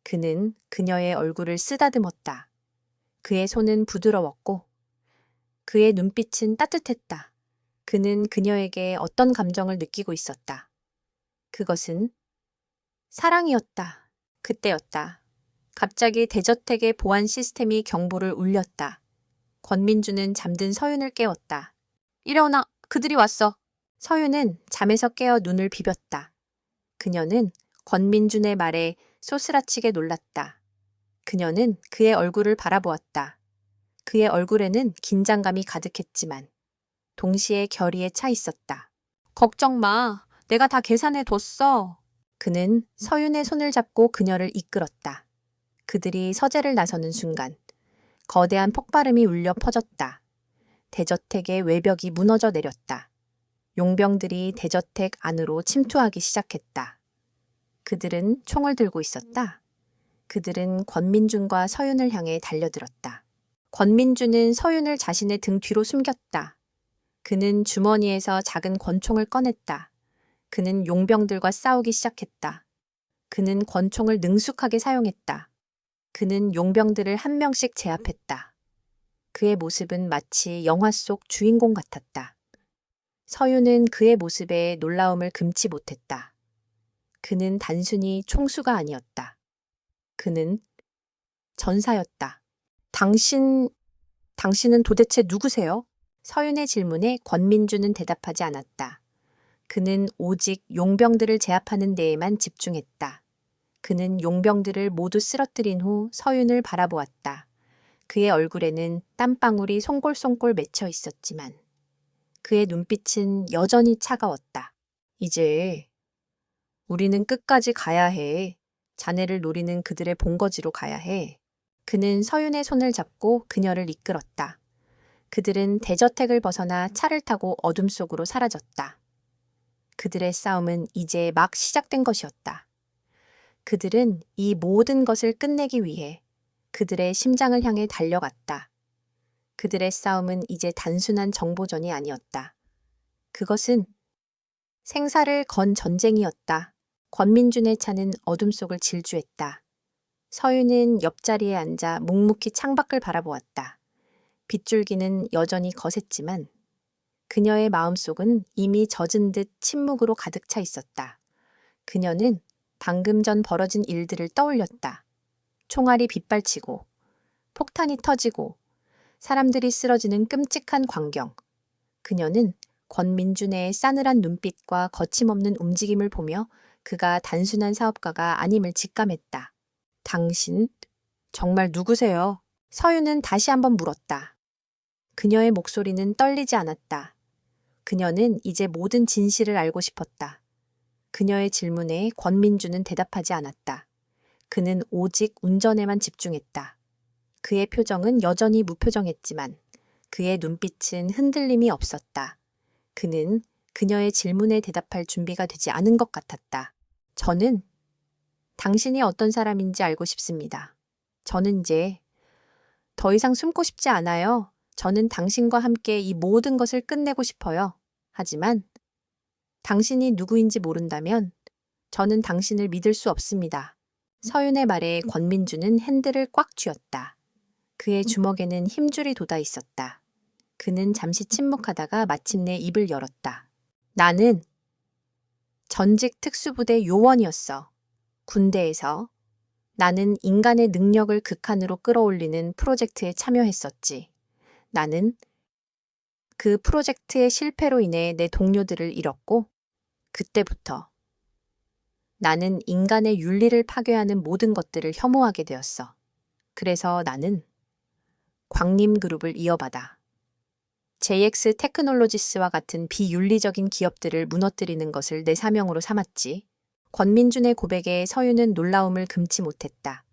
그는 그녀의 얼굴을 쓰다듬었다. 그의 손은 부드러웠고 그의 눈빛은 따뜻했다. 그는 그녀에게 어떤 감정을 느끼고 있었다. 그것은 사랑이었다. 그때였다. 갑자기 대저택의 보안 시스템이 경보를 울렸다. 권민주는 잠든 서윤을 깨웠다. 일어나, 그들이 왔어. 서윤은 잠에서 깨어 눈을 비볐다. 그녀는 권민준의 말에 소스라치게 놀랐다. 그녀는 그의 얼굴을 바라보았다. 그의 얼굴에는 긴장감이 가득했지만 동시에 결의에 차 있었다. 걱정 마. 내가 다 계산해뒀어. 그는 서윤의 손을 잡고 그녀를 이끌었다. 그들이 서재를 나서는 순간 거대한 폭발음이 울려 퍼졌다. 대저택의 외벽이 무너져 내렸다. 용병들이 대저택 안으로 침투하기 시작했다. 그들은 총을 들고 있었다. 그들은 권민준과 서윤을 향해 달려들었다. 권민준은 서윤을 자신의 등 뒤로 숨겼다. 그는 주머니에서 작은 권총을 꺼냈다. 그는 용병들과 싸우기 시작했다. 그는 권총을 능숙하게 사용했다. 그는 용병들을 한 명씩 제압했다. 그의 모습은 마치 영화 속 주인공 같았다. 서윤은 그의 모습에 놀라움을 금치 못했다. 그는 단순히 총수가 아니었다. 그는 전사였다. 당신은 도대체 누구세요? 서윤의 질문에 권민주는 대답하지 않았다. 그는 오직 용병들을 제압하는 데에만 집중했다. 그는 용병들을 모두 쓰러뜨린 후 서윤을 바라보았다. 그의 얼굴에는 땀방울이 송골송골 맺혀 있었지만 그의 눈빛은 여전히 차가웠다. 이제 우리는 끝까지 가야 해. 자네를 노리는 그들의 본거지로 가야 해. 그는 서윤의 손을 잡고 그녀를 이끌었다. 그들은 대저택을 벗어나 차를 타고 어둠 속으로 사라졌다. 그들의 싸움은 이제 막 시작된 것이었다. 그들은 이 모든 것을 끝내기 위해 그들의 심장을 향해 달려갔다. 그들의 싸움은 이제 단순한 정보전이 아니었다. 그것은 생사를 건 전쟁이었다. 권민준의 차는 어둠 속을 질주했다. 서윤은 옆자리에 앉아 묵묵히 창밖을 바라보았다. 빗줄기는 여전히 거셌지만 그녀의 마음속은 이미 젖은 듯 침묵으로 가득 차 있었다. 그녀는 방금 전 벌어진 일들을 떠올렸다. 총알이 빗발치고 폭탄이 터지고 사람들이 쓰러지는 끔찍한 광경. 그녀는 권민준의 싸늘한 눈빛과 거침없는 움직임을 보며 그가 단순한 사업가가 아님을 직감했다. 당신 정말 누구세요? 서윤은 다시 한번 물었다. 그녀의 목소리는 떨리지 않았다. 그녀는 이제 모든 진실을 알고 싶었다. 그녀의 질문에 권민준은 대답하지 않았다. 그는 오직 운전에만 집중했다. 그의 표정은 여전히 무표정했지만 그의 눈빛은 흔들림이 없었다. 그는 그녀의 질문에 대답할 준비가 되지 않은 것 같았다. 저는 당신이 어떤 사람인지 알고 싶습니다. 저는 이제 더 이상 숨고 싶지 않아요. 저는 당신과 함께 이 모든 것을 끝내고 싶어요. 하지만 당신이 누구인지 모른다면 저는 당신을 믿을 수 없습니다. 서윤의 말에 권민주는 핸들을 꽉 쥐었다. 그의 주먹에는 힘줄이 돋아 있었다. 그는 잠시 침묵하다가 마침내 입을 열었다. 나는 전직 특수부대 요원이었어. 군대에서 나는 인간의 능력을 극한으로 끌어올리는 프로젝트에 참여했었지. 나는 그 프로젝트의 실패로 인해 내 동료들을 잃었고 그때부터 나는 인간의 윤리를 파괴하는 모든 것들을 혐오하게 되었어. 그래서 나는 광림그룹을 이어받아 JX 테크놀로지스와 같은 비윤리적인 기업들을 무너뜨리는 것을 내 사명으로 삼았지. 권민준의 고백에 서윤은 놀라움을 금치 못했다.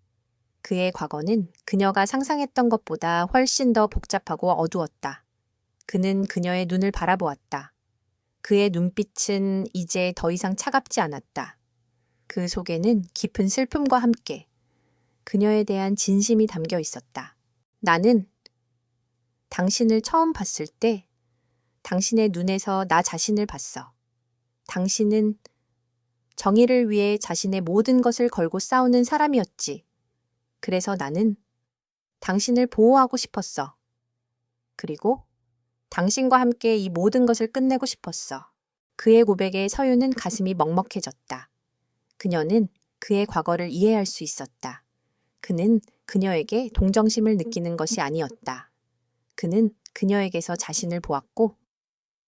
그의 과거는 그녀가 상상했던 것보다 훨씬 더 복잡하고 어두웠다. 그는 그녀의 눈을 바라보았다. 그의 눈빛은 이제 더 이상 차갑지 않았다. 그 속에는 깊은 슬픔과 함께 그녀에 대한 진심이 담겨 있었다. 나는 당신을 처음 봤을 때 당신의 눈에서 나 자신을 봤어. 당신은 정의를 위해 자신의 모든 것을 걸고 싸우는 사람이었지. 그래서 나는 당신을 보호하고 싶었어. 그리고 당신과 함께 이 모든 것을 끝내고 싶었어. 그의 고백에 서윤은 가슴이 먹먹해졌다. 그녀는 그의 과거를 이해할 수 있었다. 그는 그녀에게 동정심을 느끼는 것이 아니었다. 그는 그녀에게서 자신을 보았고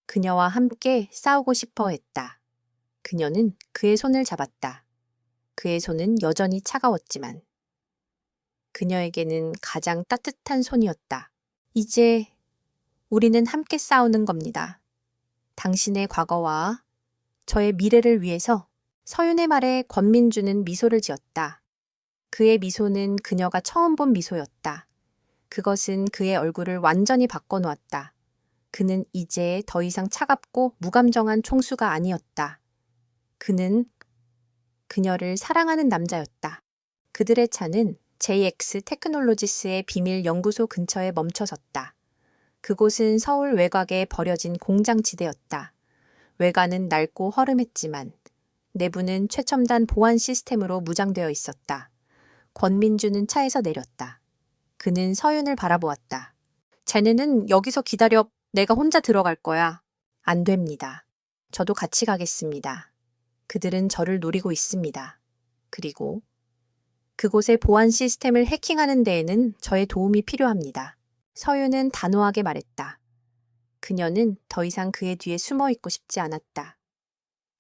그녀와 함께 싸우고 싶어 했다. 그녀는 그의 손을 잡았다. 그의 손은 여전히 차가웠지만 그녀에게는 가장 따뜻한 손이었다. 이제 우리는 함께 싸우는 겁니다. 당신의 과거와 저의 미래를 위해서. 서윤의 말에 권민주는 미소를 지었다. 그의 미소는 그녀가 처음 본 미소였다. 그것은 그의 얼굴을 완전히 바꿔놓았다. 그는 이제 더 이상 차갑고 무감정한 총수가 아니었다. 그는 그녀를 사랑하는 남자였다. 그들의 차는 JX 테크놀로지스의 비밀 연구소 근처에 멈춰섰다. 그곳은 서울 외곽에 버려진 공장지대였다. 외관은 낡고 허름했지만 내부는 최첨단 보안 시스템으로 무장되어 있었다. 권민주는 차에서 내렸다. 그는 서윤을 바라보았다. 쟤네는 여기서 기다려. 내가 혼자 들어갈 거야. 안 됩니다. 저도 같이 가겠습니다. 그들은 저를 노리고 있습니다. 그리고 그곳의 보안 시스템을 해킹하는 데에는 저의 도움이 필요합니다. 서윤은 단호하게 말했다. 그녀는 더 이상 그의 뒤에 숨어 있고 싶지 않았다.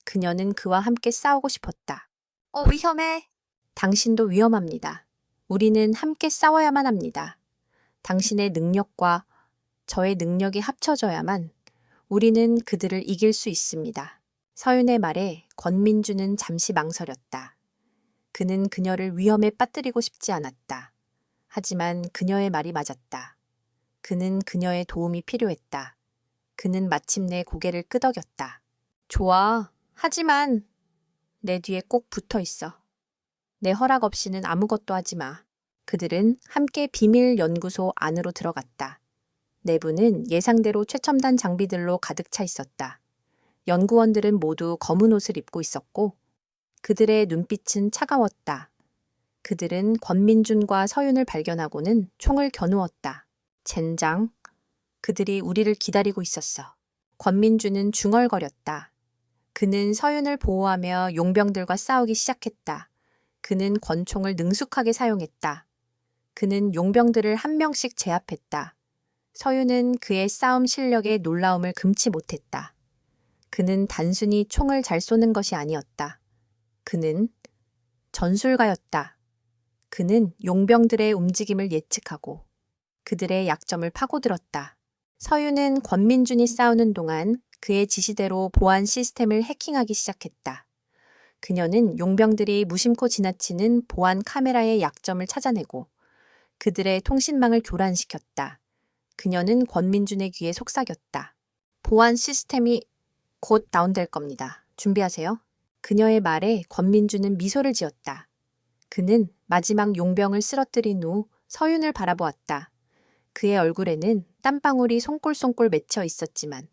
그녀는 그와 함께 싸우고 싶었다. 위험해. 당신도 위험합니다. 우리는 함께 싸워야만 합니다. 당신의 능력과 저의 능력이 합쳐져야만 우리는 그들을 이길 수 있습니다. 서윤의 말에 권민주는 잠시 망설였다. 그는 그녀를 위험에 빠뜨리고 싶지 않았다. 하지만 그녀의 말이 맞았다. 그는 그녀의 도움이 필요했다. 그는 마침내 고개를 끄덕였다. 좋아. 하지만 내 뒤에 꼭 붙어 있어. 내 허락 없이는 아무것도 하지 마. 그들은 함께 비밀 연구소 안으로 들어갔다. 내부는 예상대로 최첨단 장비들로 가득 차 있었다. 연구원들은 모두 검은 옷을 입고 있었고 그들의 눈빛은 차가웠다. 그들은 권민준과 서윤을 발견하고는 총을 겨누었다. 젠장, 그들이 우리를 기다리고 있었어. 권민준은 중얼거렸다. 그는 서윤을 보호하며 용병들과 싸우기 시작했다. 그는 권총을 능숙하게 사용했다. 그는 용병들을 한 명씩 제압했다. 서윤은 그의 싸움 실력에 놀라움을 금치 못했다. 그는 단순히 총을 잘 쏘는 것이 아니었다. 그는 전술가였다. 그는 용병들의 움직임을 예측하고 그들의 약점을 파고들었다. 서윤은 권민준이 싸우는 동안 그의 지시대로 보안 시스템을 해킹하기 시작했다. 그녀는 용병들이 무심코 지나치는 보안 카메라의 약점을 찾아내고 그들의 통신망을 교란시켰다. 그녀는 권민준의 귀에 속삭였다. 보안 시스템이 곧 다운될 겁니다. 준비하세요. 그녀의 말에 권민준은 미소를 지었다. 그는 마지막 용병을 쓰러뜨린 후 서윤을 바라보았다. 그의 얼굴에는 땀방울이 송골송골 맺혀 있었지만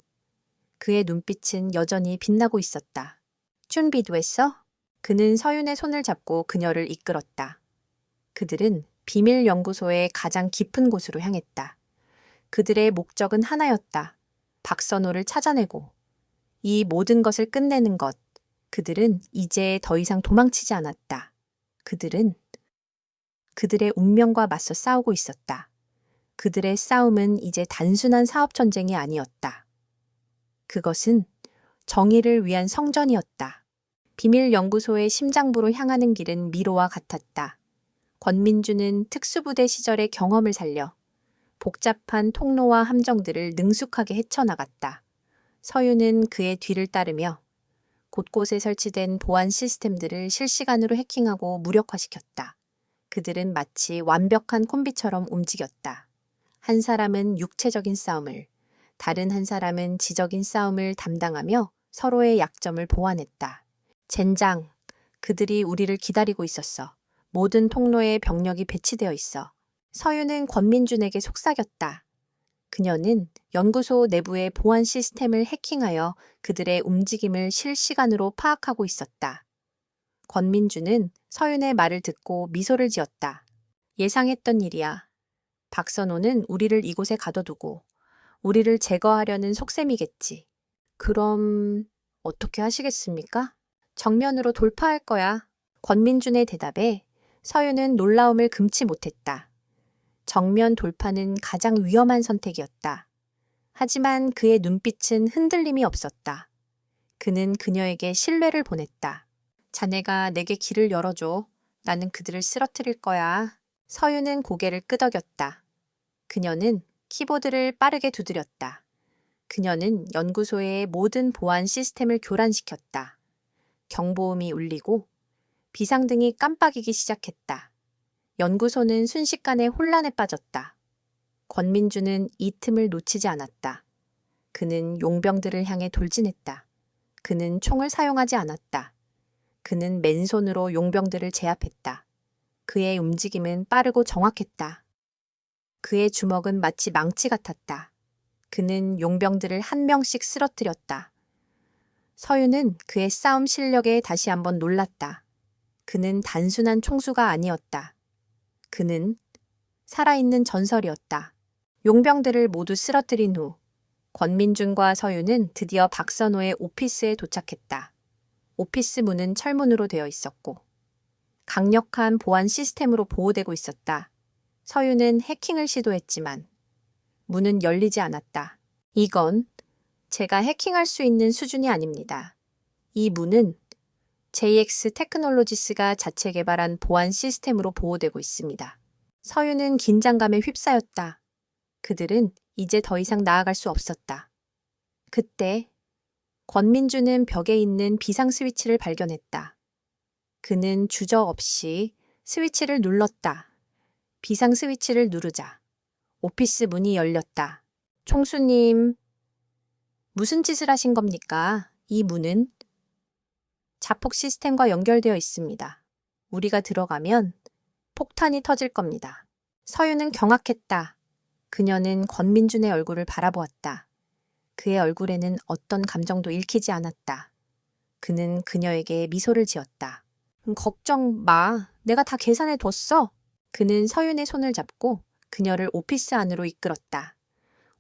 그의 눈빛은 여전히 빛나고 있었다. 준비도 했어? 그는 서윤의 손을 잡고 그녀를 이끌었다. 그들은 비밀 연구소의 가장 깊은 곳으로 향했다. 그들의 목적은 하나였다. 박선호를 찾아내고 이 모든 것을 끝내는 것. 그들은 이제 더 이상 도망치지 않았다. 그들은 그들의 운명과 맞서 싸우고 있었다. 그들의 싸움은 이제 단순한 사업 전쟁이 아니었다. 그것은 정의를 위한 성전이었다. 비밀 연구소의 심장부로 향하는 길은 미로와 같았다. 권민주는 특수부대 시절의 경험을 살려 복잡한 통로와 함정들을 능숙하게 헤쳐나갔다. 서윤은 그의 뒤를 따르며 곳곳에 설치된 보안 시스템들을 실시간으로 해킹하고 무력화시켰다. 그들은 마치 완벽한 콤비처럼 움직였다. 한 사람은 육체적인 싸움을, 다른 한 사람은 지적인 싸움을 담당하며 서로의 약점을 보완했다. 젠장, 그들이 우리를 기다리고 있었어. 모든 통로에 병력이 배치되어 있어. 서윤은 권민준에게 속삭였다. 그녀는 연구소 내부의 보안 시스템을 해킹하여 그들의 움직임을 실시간으로 파악하고 있었다. 권민준은 서윤의 말을 듣고 미소를 지었다. 예상했던 일이야. 박선호는 우리를 이곳에 가둬두고 우리를 제거하려는 속셈이겠지. 그럼 어떻게 하시겠습니까? 정면으로 돌파할 거야. 권민준의 대답에 서윤은 놀라움을 금치 못했다. 정면 돌파는 가장 위험한 선택이었다. 하지만 그의 눈빛은 흔들림이 없었다. 그는 그녀에게 신뢰를 보냈다. 자네가 내게 길을 열어줘. 나는 그들을 쓰러뜨릴 거야. 서윤은 고개를 끄덕였다. 그녀는 키보드를 빠르게 두드렸다. 그녀는 연구소의 모든 보안 시스템을 교란시켰다. 경보음이 울리고 비상등이 깜빡이기 시작했다. 연구소는 순식간에 혼란에 빠졌다. 권민주는 이 틈을 놓치지 않았다. 그는 용병들을 향해 돌진했다. 그는 총을 사용하지 않았다. 그는 맨손으로 용병들을 제압했다. 그의 움직임은 빠르고 정확했다. 그의 주먹은 마치 망치 같았다. 그는 용병들을 한 명씩 쓰러뜨렸다. 서윤은 그의 싸움 실력에 다시 한번 놀랐다. 그는 단순한 총수가 아니었다. 그는 살아있는 전설이었다. 용병들을 모두 쓰러뜨린 후 권민준과 서윤은 드디어 박선호의 오피스에 도착했다. 오피스 문은 철문으로 되어 있었고 강력한 보안 시스템으로 보호되고 있었다. 서윤은 해킹을 시도했지만 문은 열리지 않았다. 이건 제가 해킹할 수 있는 수준이 아닙니다. 이 문은 JX 테크놀로지스가 자체 개발한 보안 시스템으로 보호되고 있습니다. 서윤은 긴장감에 휩싸였다. 그들은 이제 더 이상 나아갈 수 없었다. 그때 권민주는 벽에 있는 비상 스위치를 발견했다. 그는 주저없이 스위치를 눌렀다. 비상 스위치를 누르자 오피스 문이 열렸다. 총수님, 무슨 짓을 하신 겁니까? 이 문은 자폭 시스템과 연결되어 있습니다. 우리가 들어가면 폭탄이 터질 겁니다. 서윤은 경악했다. 그녀는 권민준의 얼굴을 바라보았다. 그의 얼굴에는 어떤 감정도 읽히지 않았다. 그는 그녀에게 미소를 지었다. 걱정 마. 내가 다 계산해 뒀어. 그는 서윤의 손을 잡고 그녀를 오피스 안으로 이끌었다.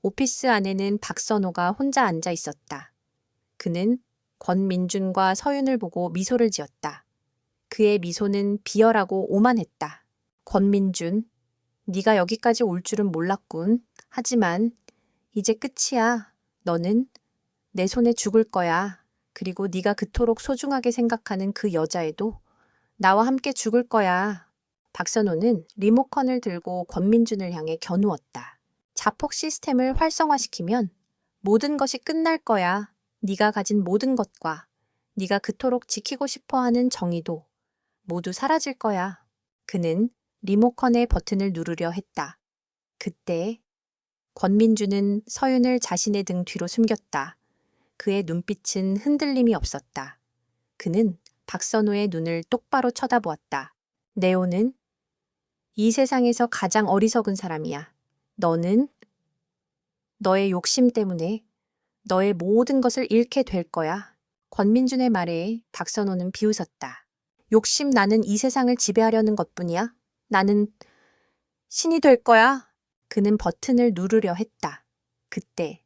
오피스 안에는 박선호가 혼자 앉아 있었다. 그는 권민준과 서윤을 보고 미소를 지었다. 그의 미소는 비열하고 오만했다. 권민준, 네가 여기까지 올 줄은 몰랐군. 하지만 이제 끝이야. 너는 내 손에 죽을 거야. 그리고 네가 그토록 소중하게 생각하는 그 여자애도 나와 함께 죽을 거야. 박선호는 리모컨을 들고 권민준을 향해 겨누었다. 자폭 시스템을 활성화시키면 모든 것이 끝날 거야. 네가 가진 모든 것과 네가 그토록 지키고 싶어하는 정의도 모두 사라질 거야. 그는 리모컨의 버튼을 누르려 했다. 그때 권민주는 서윤을 자신의 등 뒤로 숨겼다. 그의 눈빛은 흔들림이 없었다. 그는 박선호의 눈을 똑바로 쳐다보았다. 네오는 이 세상에서 가장 어리석은 사람이야. 너는 너의 욕심 때문에 너의 모든 것을 잃게 될 거야. 권민준의 말에 박선호는 비웃었다. 욕심 나는 이 세상을 지배하려는 것뿐이야. 나는 신이 될 거야. 그는 버튼을 누르려 했다. 그때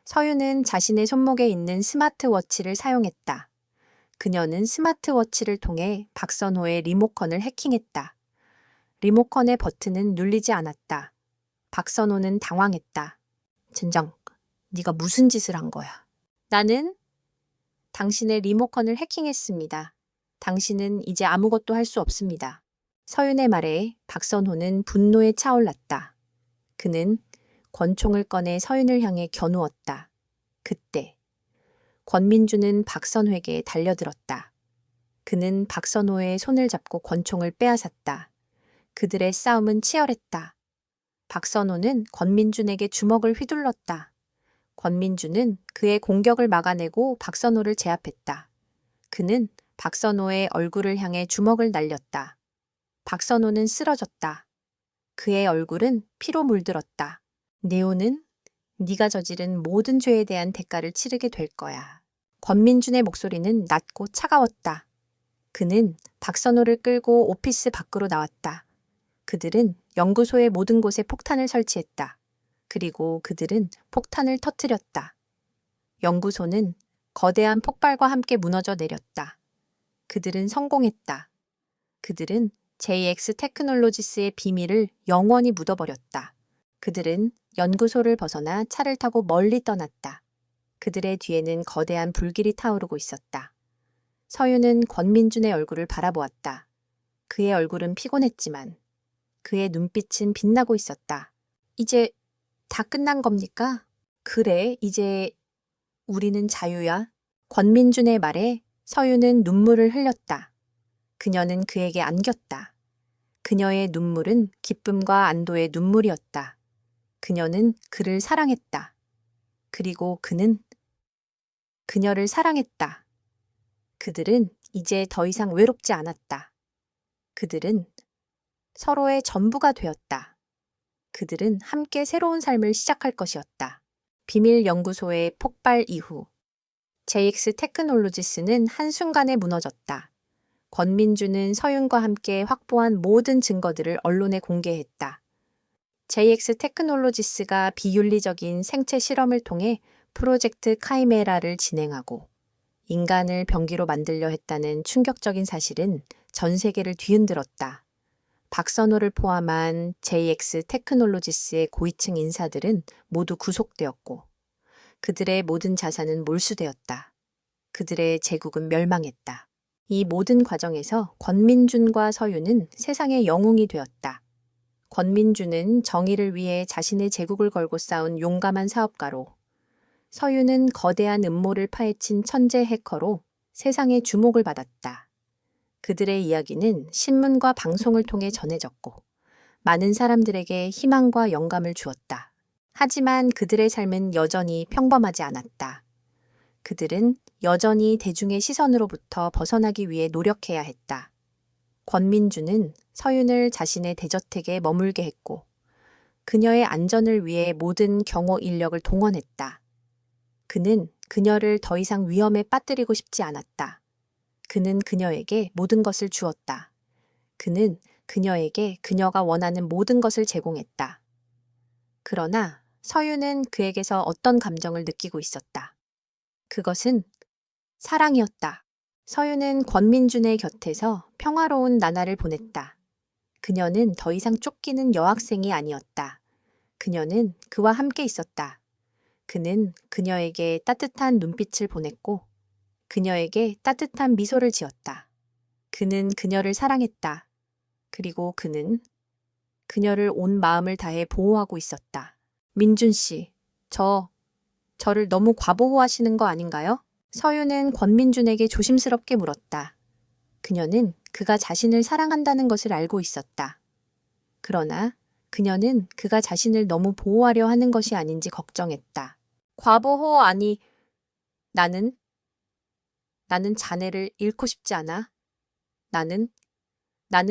서윤은 자신의 손목에 있는 스마트워치를 사용했다. 그녀는 스마트워치를 통해 박선호의 리모컨을 해킹했다. 리모컨의 버튼은 눌리지 않았다. 박선호는 당황했다. 젠장, 네가 무슨 짓을 한 거야? 나는 당신의 리모컨을 해킹했습니다. 당신은 이제 아무것도 할 수 없습니다. 서윤의 말에 박선호는 분노에 차올랐다. 그는 권총을 꺼내 서윤을 향해 겨누었다. 그때 권민주는 박선호에게 달려들었다. 그는 박선호의 손을 잡고 권총을 빼앗았다. 그들의 싸움은 치열했다. 박선호는 권민준에게 주먹을 휘둘렀다. 권민주는 그의 공격을 막아내고 박선호를 제압했다. 그는 박선호의 얼굴을 향해 주먹을 날렸다. 박선호는 쓰러졌다. 그의 얼굴은 피로 물들었다. 네오는 네가 저지른 모든 죄에 대한 대가를 치르게 될 거야. 권민준의 목소리는 낮고 차가웠다. 그는 박선호를 끌고 오피스 밖으로 나왔다. 그들은 연구소의 모든 곳에 폭탄을 설치했다. 그리고 그들은 폭탄을 터뜨렸다. 연구소는 거대한 폭발과 함께 무너져 내렸다. 그들은 성공했다. 그들은 JX 테크놀로지스의 비밀을 영원히 묻어버렸다. 그들은 연구소를 벗어나 차를 타고 멀리 떠났다. 그들의 뒤에는 거대한 불길이 타오르고 있었다. 서윤은 권민준의 얼굴을 바라보았다. 그의 얼굴은 피곤했지만 그의 눈빛은 빛나고 있었다. 이제 다 끝난 겁니까? 그래, 이제 우리는 자유야. 권민준의 말에 서윤은 눈물을 흘렸다. 그녀는 그에게 안겼다. 그녀의 눈물은 기쁨과 안도의 눈물이었다. 그녀는 그를 사랑했다. 그리고 그는 그녀를 사랑했다. 그들은 이제 더 이상 외롭지 않았다. 그들은 서로의 전부가 되었다. 그들은 함께 새로운 삶을 시작할 것이었다. 비밀 연구소의 폭발 이후 JX 테크놀로지스는 한순간에 무너졌다. 권민주는 서윤과 함께 확보한 모든 증거들을 언론에 공개했다. JX 테크놀로지스가 비윤리적인 생체 실험을 통해 프로젝트 카이메라를 진행하고 인간을 병기로 만들려 했다는 충격적인 사실은 전 세계를 뒤흔들었다. 박선호를 포함한 JX 테크놀로지스의 고위층 인사들은 모두 구속되었고 그들의 모든 자산은 몰수되었다. 그들의 제국은 멸망했다. 이 모든 과정에서 권민준과 서윤은 세상의 영웅이 되었다. 권민주는 정의를 위해 자신의 제국을 걸고 싸운 용감한 사업가로, 서윤은 거대한 음모를 파헤친 천재 해커로 세상의 주목을 받았다. 그들의 이야기는 신문과 방송을 통해 전해졌고 많은 사람들에게 희망과 영감을 주었다. 하지만 그들의 삶은 여전히 평범하지 않았다. 그들은 여전히 대중의 시선으로부터 벗어나기 위해 노력해야 했다. 권민주는 서윤을 자신의 대저택에 머물게 했고 그녀의 안전을 위해 모든 경호 인력을 동원했다. 그는 그녀를 더 이상 위험에 빠뜨리고 싶지 않았다. 그는 그녀에게 모든 것을 주었다. 그는 그녀에게 그녀가 원하는 모든 것을 제공했다. 그러나 서윤은 그에게서 어떤 감정을 느끼고 있었다. 그것은 사랑이었다. 서윤은 권민준의 곁에서 평화로운 나날을 보냈다. 그녀는 더 이상 쫓기는 여학생이 아니었다. 그녀는 그와 함께 있었다. 그는 그녀에게 따뜻한 눈빛을 보냈고 그녀에게 따뜻한 미소를 지었다. 그는 그녀를 사랑했다. 그리고 그는 그녀를 온 마음을 다해 보호하고 있었다. 민준 씨, 저를 너무 과보호하시는 거 아닌가요? 서윤은 권민준에게 조심스럽게 물었다. 그녀는 그가 자신을 사랑한다는 것을 알고 있었다. 그러나 그녀는 그가 자신을 너무 보호하려 하는 것이 아닌지 걱정했다. 과보호 아니, 나는 자네를 잃고 싶지 않아. 나는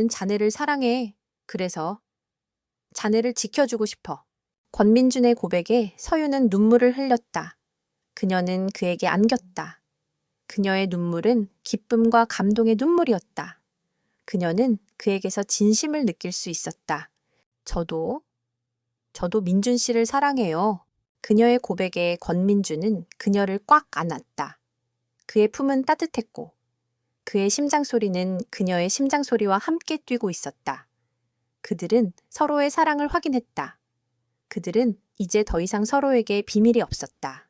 자네를 사랑해. 그래서 자네를 지켜주고 싶어. 권민준의 고백에 서윤은 눈물을 흘렸다. 그녀는 그에게 안겼다. 그녀의 눈물은 기쁨과 감동의 눈물이었다. 그녀는 그에게서 진심을 느낄 수 있었다. 저도 민준 씨를 사랑해요. 그녀의 고백에 권민준은 그녀를 꽉 안았다. 그의 품은 따뜻했고 그의 심장 소리는 그녀의 심장 소리와 함께 뛰고 있었다. 그들은 서로의 사랑을 확인했다. 그들은 이제 더 이상 서로에게 비밀이 없었다.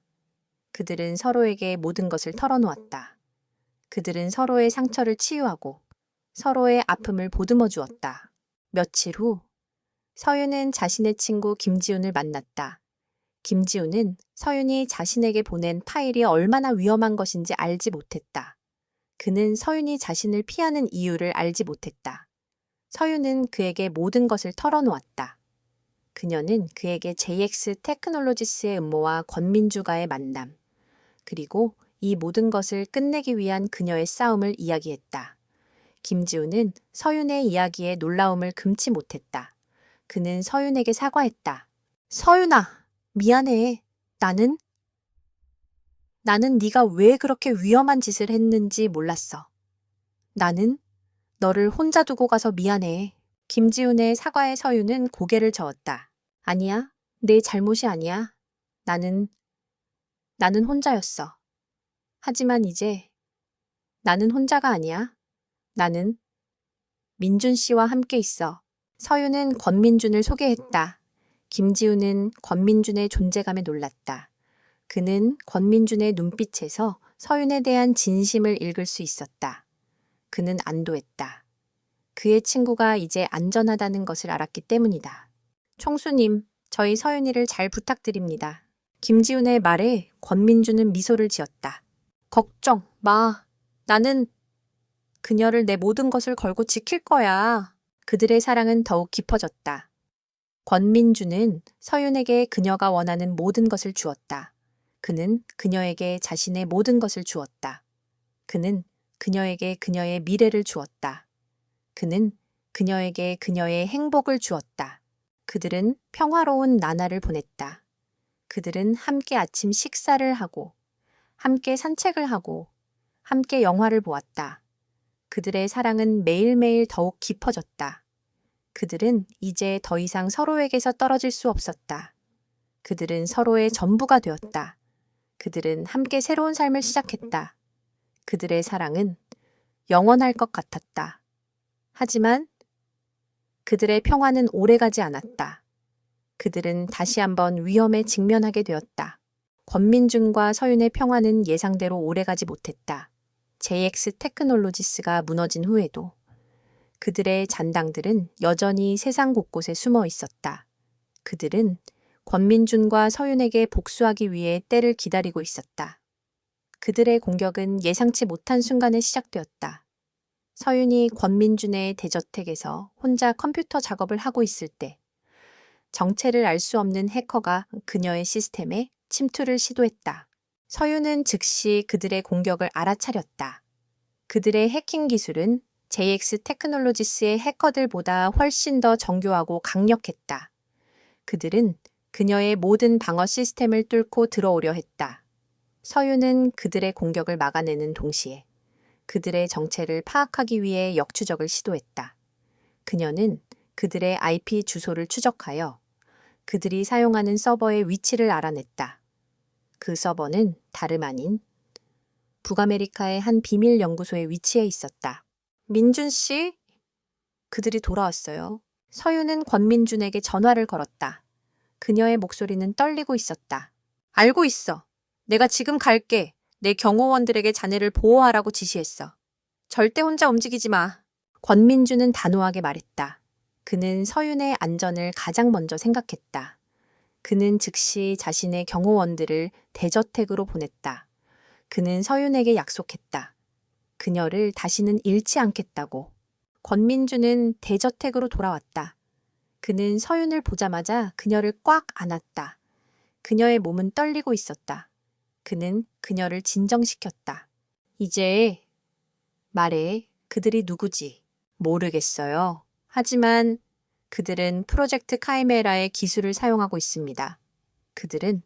그들은 서로에게 모든 것을 털어놓았다. 그들은 서로의 상처를 치유하고 서로의 아픔을 보듬어 주었다. 며칠 후 서윤은 자신의 친구 김지훈을 만났다. 김지훈은 서윤이 자신에게 보낸 파일이 얼마나 위험한 것인지 알지 못했다. 그는 서윤이 자신을 피하는 이유를 알지 못했다. 서윤은 그에게 모든 것을 털어놓았다. 그녀는 그에게 JX 테크놀로지스의 음모와 권민주가의 만남, 그리고 이 모든 것을 끝내기 위한 그녀의 싸움을 이야기했다. 김지훈은 서윤의 이야기에 놀라움을 금치 못했다. 그는 서윤에게 사과했다. 서윤아, 미안해. 나는 네가 왜 그렇게 위험한 짓을 했는지 몰랐어. 나는 너를 혼자 두고 가서 미안해. 김지훈의 사과에 서윤은 고개를 저었다. 아니야, 내 잘못이 아니야. 나는 혼자였어. 하지만 이제 나는 혼자가 아니야. 나는 민준 씨와 함께 있어. 서윤은 권민준을 소개했다. 김지훈은 권민준의 존재감에 놀랐다. 그는 권민준의 눈빛에서 서윤에 대한 진심을 읽을 수 있었다. 그는 안도했다. 그의 친구가 이제 안전하다는 것을 알았기 때문이다. 총수님, 저희 서윤이를 잘 부탁드립니다. 김지훈의 말에 권민준은 미소를 지었다. 걱정 마. 나는 그녀를 내 모든 것을 걸고 지킬 거야. 그들의 사랑은 더욱 깊어졌다. 권민주는 서윤에게 그녀가 원하는 모든 것을 주었다. 그는 그녀에게 자신의 모든 것을 주었다. 그는 그녀에게 그녀의 미래를 주었다. 그는 그녀에게 그녀의 행복을 주었다. 그들은 평화로운 나날을 보냈다. 그들은 함께 아침 식사를 하고, 함께 산책을 하고, 함께 영화를 보았다. 그들의 사랑은 매일매일 더욱 깊어졌다. 그들은 이제 더 이상 서로에게서 떨어질 수 없었다. 그들은 서로의 전부가 되었다. 그들은 함께 새로운 삶을 시작했다. 그들의 사랑은 영원할 것 같았다. 하지만 그들의 평화는 오래가지 않았다. 그들은 다시 한번 위험에 직면하게 되었다. 권민준과 서윤의 평화는 예상대로 오래가지 못했다. JX 테크놀로지스가 무너진 후에도 그들의 잔당들은 여전히 세상 곳곳에 숨어 있었다. 그들은 권민준과 서윤에게 복수하기 위해 때를 기다리고 있었다. 그들의 공격은 예상치 못한 순간에 시작되었다. 서윤이 권민준의 대저택에서 혼자 컴퓨터 작업을 하고 있을 때 정체를 알 수 없는 해커가 그녀의 시스템에 침투를 시도했다. 서윤은 즉시 그들의 공격을 알아차렸다. 그들의 해킹 기술은 JX 테크놀로지스의 해커들보다 훨씬 더 정교하고 강력했다. 그들은 그녀의 모든 방어 시스템을 뚫고 들어오려 했다. 서윤은 그들의 공격을 막아내는 동시에 그들의 정체를 파악하기 위해 역추적을 시도했다. 그녀는 그들의 IP 주소를 추적하여 그들이 사용하는 서버의 위치를 알아냈다. 그 서버는 다름 아닌 북아메리카의 한 비밀 연구소에 위치해 있었다. 민준 씨? 그들이 돌아왔어요. 서윤은 권민준에게 전화를 걸었다. 그녀의 목소리는 떨리고 있었다. 알고 있어. 내가 지금 갈게. 내 경호원들에게 자네를 보호하라고 지시했어. 절대 혼자 움직이지 마. 권민준은 단호하게 말했다. 그는 서윤의 안전을 가장 먼저 생각했다. 그는 즉시 자신의 경호원들을 대저택으로 보냈다. 그는 서윤에게 약속했다. 그녀를 다시는 잃지 않겠다고. 권민준은 대저택으로 돌아왔다. 그는 서윤을 보자마자 그녀를 꽉 안았다. 그녀의 몸은 떨리고 있었다. 그는 그녀를 진정시켰다. 이제 말해. 그들이 누구지? 모르겠어요. 하지만 그들은 프로젝트 카이메라의 기술을 사용하고 있습니다. 그들은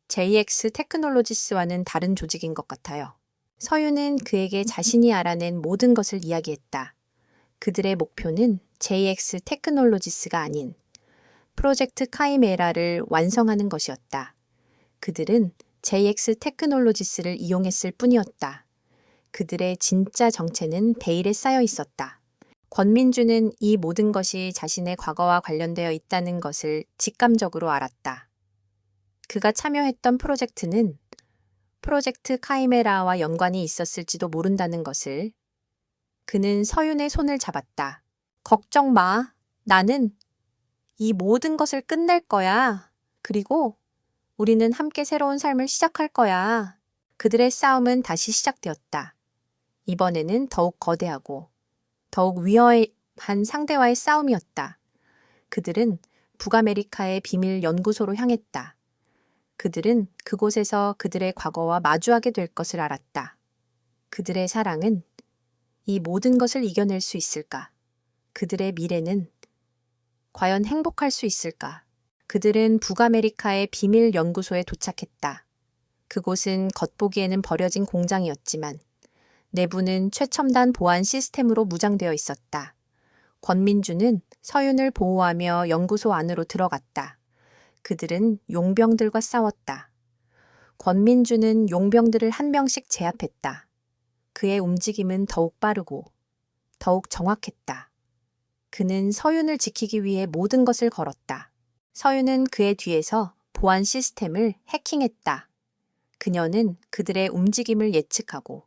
JX 테크놀로지스와는 다른 조직인 것 같아요. 서윤은 그에게 자신이 알아낸 모든 것을 이야기했다. 그들의 목표는 JX 테크놀로지스가 아닌 프로젝트 카이메라를 완성하는 것이었다. 그들은 JX 테크놀로지스를 이용했을 뿐이었다. 그들의 진짜 정체는 베일에 쌓여 있었다. 권민주는 이 모든 것이 자신의 과거와 관련되어 있다는 것을 직감적으로 알았다. 그가 참여했던 프로젝트는 프로젝트 카이메라와 연관이 있었을지도 모른다는 것을. 그는 서윤의 손을 잡았다. 걱정 마. 나는 이 모든 것을 끝낼 거야. 그리고 우리는 함께 새로운 삶을 시작할 거야. 그들의 싸움은 다시 시작되었다. 이번에는 더욱 거대하고 더욱 위험한 상대와의 싸움이었다. 그들은 북아메리카의 비밀 연구소로 향했다. 그들은 그곳에서 그들의 과거와 마주하게 될 것을 알았다. 그들의 사랑은 이 모든 것을 이겨낼 수 있을까? 그들의 미래는 과연 행복할 수 있을까? 그들은 북아메리카의 비밀 연구소에 도착했다. 그곳은 겉보기에는 버려진 공장이었지만 내부는 최첨단 보안 시스템으로 무장되어 있었다. 권민주는 서윤을 보호하며 연구소 안으로 들어갔다. 그들은 용병들과 싸웠다. 권민주는 용병들을 한 명씩 제압했다. 그의 움직임은 더욱 빠르고 더욱 정확했다. 그는 서윤을 지키기 위해 모든 것을 걸었다. 서윤은 그의 뒤에서 보안 시스템을 해킹했다. 그녀는 그들의 움직임을 예측하고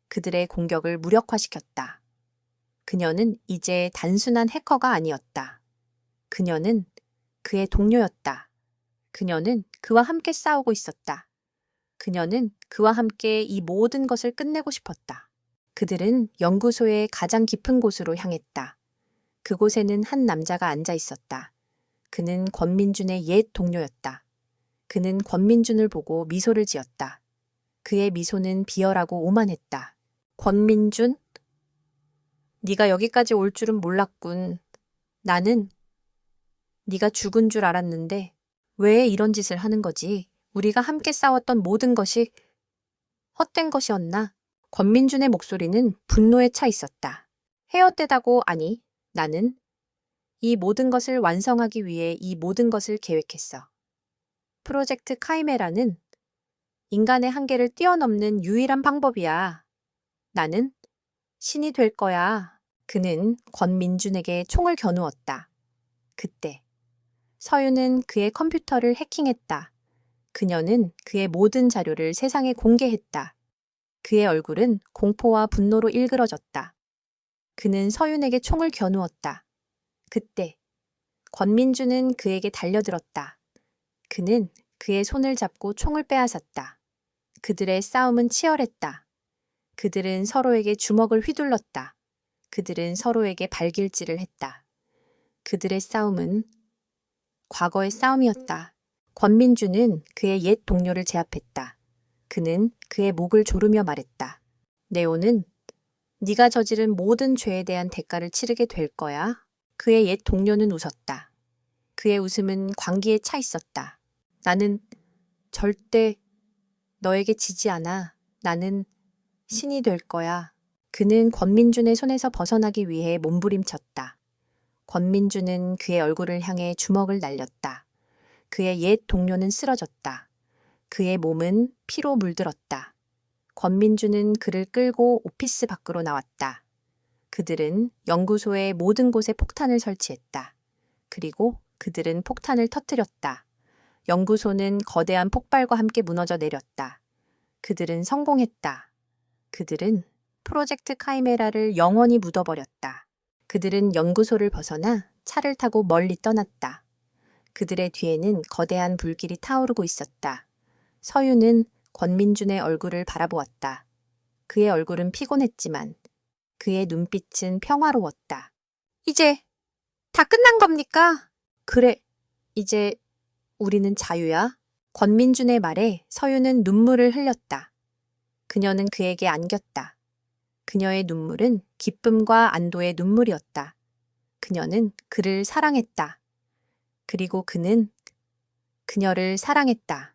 그들의 공격을 무력화시켰다. 그녀는 이제 단순한 해커가 아니었다. 그녀는 그의 동료였다. 그녀는 그와 함께 싸우고 있었다. 그녀는 그와 함께 이 모든 것을 끝내고 싶었다. 그들은 연구소의 가장 깊은 곳으로 향했다. 그곳에는 한 남자가 앉아 있었다. 그는 권민준의 옛 동료였다. 그는 권민준을 보고 미소를 지었다. 그의 미소는 비열하고 오만했다. 권민준? 네가 여기까지 올 줄은 몰랐군. 나는 네가 죽은 줄 알았는데 왜 이런 짓을 하는 거지? 우리가 함께 싸웠던 모든 것이 헛된 것이었나? 권민준의 목소리는 분노에 차 있었다. 헤어떼다고 아니, 나는 이 모든 것을 완성하기 위해 이 모든 것을 계획했어. 프로젝트 카이메라는 인간의 한계를 뛰어넘는 유일한 방법이야. 나는 신이 될 거야. 그는 권민준에게 총을 겨누었다. 그때 서윤은 그의 컴퓨터를 해킹했다. 그녀는 그의 모든 자료를 세상에 공개했다. 그의 얼굴은 공포와 분노로 일그러졌다. 그는 서윤에게 총을 겨누었다. 그때 권민주는 그에게 달려들었다. 그는 그의 손을 잡고 총을 빼앗았다. 그들의 싸움은 치열했다. 그들은 서로에게 주먹을 휘둘렀다. 그들은 서로에게 발길질을 했다. 그들의 싸움은 과거의 싸움이었다. 권민주는 그의 옛 동료를 제압했다. 그는 그의 목을 조르며 말했다. 네오는 네가 저지른 모든 죄에 대한 대가를 치르게 될 거야. 그의 옛 동료는 웃었다. 그의 웃음은 광기에 차 있었다. 나는 절대 너에게 지지 않아. 나는 신이 될 거야. 그는 권민준의 손에서 벗어나기 위해 몸부림쳤다. 권민준은 그의 얼굴을 향해 주먹을 날렸다. 그의 옛 동료는 쓰러졌다. 그의 몸은 피로 물들었다. 권민준은 그를 끌고 오피스 밖으로 나왔다. 그들은 연구소의 모든 곳에 폭탄을 설치했다. 그리고 그들은 폭탄을 터뜨렸다. 연구소는 거대한 폭발과 함께 무너져 내렸다. 그들은 성공했다. 그들은 프로젝트 카이메라를 영원히 묻어버렸다. 그들은 연구소를 벗어나 차를 타고 멀리 떠났다. 그들의 뒤에는 거대한 불길이 타오르고 있었다. 서윤은 권민준의 얼굴을 바라보았다. 그의 얼굴은 피곤했지만 그의 눈빛은 평화로웠다. 이제 다 끝난 겁니까? 그래, 이제 우리는 자유야. 권민준의 말에 서윤은 눈물을 흘렸다. 그녀는 그에게 안겼다. 그녀의 눈물은 기쁨과 안도의 눈물이었다. 그녀는 그를 사랑했다. 그리고 그는 그녀를 사랑했다.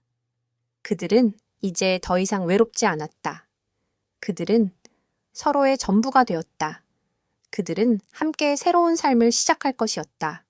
그들은 이제 더 이상 외롭지 않았다. 그들은 서로의 전부가 되었다. 그들은 함께 새로운 삶을 시작할 것이었다.